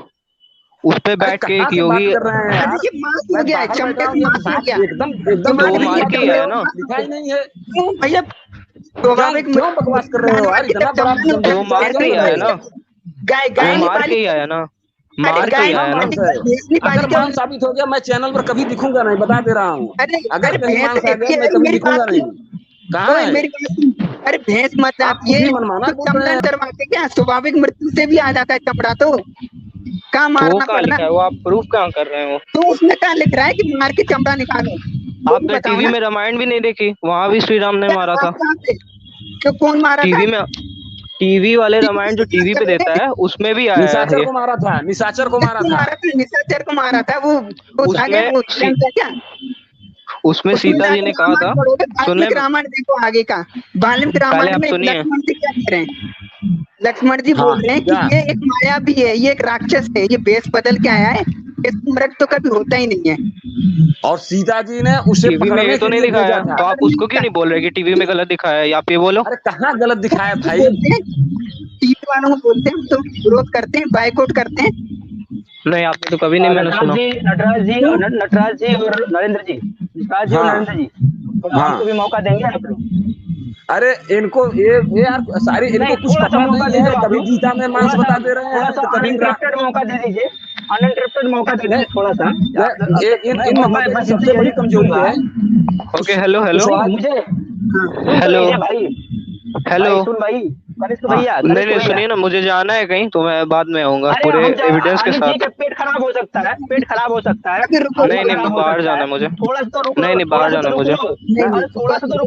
उस पे अरे बैठ के कहाँ एक से बात योगी। कर रहे हैं अरे यार, ये मांस हो मैं गया है, बाहर बैठा चमड़े हूँ, से ये मांस हो बात गया। एकदम जो एकदम तो वो मार के मार बेबुनियाद के निकल ही बात रहे आया हो ना। मांस हो लिखा गया। ही नहीं है। क्यों भैया? क्या स्वाभाविक क्यों बकवास कर रहे हो यार, जानवर की इतना तरफ बड़ा चमड़ा तो वो विचार मार के क्यों ही कर रहे आया हैं? ना। गाय वो गाय नहीं मार के पाली ही क्या? आया ना। अरे मार के गाय ही नहीं आया ना। मांस पाली है। क्या? भैंस नहीं पाली अगर क्या? मांस साबित हो गया, मैं चैनल पर कभी दिखूंगा नहीं, बता दे रहा हूँ। अरे अगर अरे कहीं भैंस मांस आ गया, मैं ये कभी मेरी बात दिखूंगा नहीं। सुन। कहाँ ओए है? मेरी बात सुन। अरे भैंस मर आप जाती खुद है ही मनमाना तो बोल रहे चमड़ा हैं। चरवाते क्या? स्वाभाविक मृत्यु से भी आ जाता है चमड़ा तो। कहाँ तो वो मारना कहाँ पड़ना? लिखा है? वो आप प्रूफ कहाँ कर रहे हो? तो उसमें कहाँ लिख रहा है कि मार के चमड़ा निकालो? वो भी आपने बताओ टीवी ना। में रामायण भी नहीं देखी? वहां भी श्री राम ने क्या मारा आप था। कहाँ पे? तो कौन मारा था? टीवी में, टीवी वाले टीवी रामायण से जो क्या टीवी पे करोगे? देता है उसमें भी आया है निशाचर ये। को मारा था, निशाचर को मारा किसको था। मारा था? निशाचर को मारा था वो सागे उसमें वो विलन था क्या? उसमें उसमें सीता जी जाके ने कहा रामायण था, पढ़ोगे, सुनने वाल्मीकि रामायण देखो आगे का। वाल्मीकि पहले रामायण आप में सुनिए। लक्ष्मण जी क्या कह रहे हैं? लक्ष्मण जी हाँ बोल रहे हैं कि क्या? ये एक माया भी है, ये एक राक्षस है, ये बेस बदल के आया है, इसको मृत तो कभी होता ही नहीं है। और सीता जी ने उसे टीवी में ये पकड़ने तो के नहीं लिए भेजा दिखाया, था। तो आप उसको क्यों नहीं बोल रहे कि टीवी में गलत दिखाया है? आप ये बोलो। अरे कहाँ गलत दिखाया भाई? बोलते हैं टीवी वालों को, बोलते हैं हम तो विरोध करते हैं, बाइकआउट करते हैं। नहीं, आपने तो कभी नहीं, मैंने नटराज सुना। जी, नटराज जी क्यों? और नटराज जी और नरेंद्र जी, नटराज जी और हाँ नरेंद्र जी, तो हमको हाँ। भी मौका देंगे आप लोग? अरे इनको ये यार सारी, नहीं, इनको कुछ थोड़ा सा पता मौका नहीं दे है, दो आप कभी लोग। गीता में मांस बता दे रहे थोड़ा हैं सा तो कभी अनइंटरप्टेड मौका दे दीजिए, अनइंटरप्टेड मौका दे नहीं, दीजिए थोड़ा सा। इन महोदय की मैं सबसे जितनी बड़ी जल्दी कमजोरी पूछूंगा। है ओके, हेलो हेलो नहीं कुशवाहा। मुझे हाँ सुन तो हेलो लीजिए भाई। हेलो। भाई सुन भाई, कनिष्क हाँ भैया, नहीं कनिष्क नहीं, भैया। सुनिए ना, मुझे जाना है कहीं, तो मैं बाद में आऊंगा अरे पूरे हम एविडेंस के अनिल ठीक साथ। है, पेट खराब हो सकता है, पेट खराब हो सकता है, अभी रुको नहीं आत्मा नहीं, खराब हो बाहर सकता जाना है। है मुझे। थोड़ा सा तो रुक लो, नहीं नहीं, थोड़ा बाहर सा जाना तो है रुक मुझे। लो। नहीं अरे नहीं थोड़ा सा तो रुक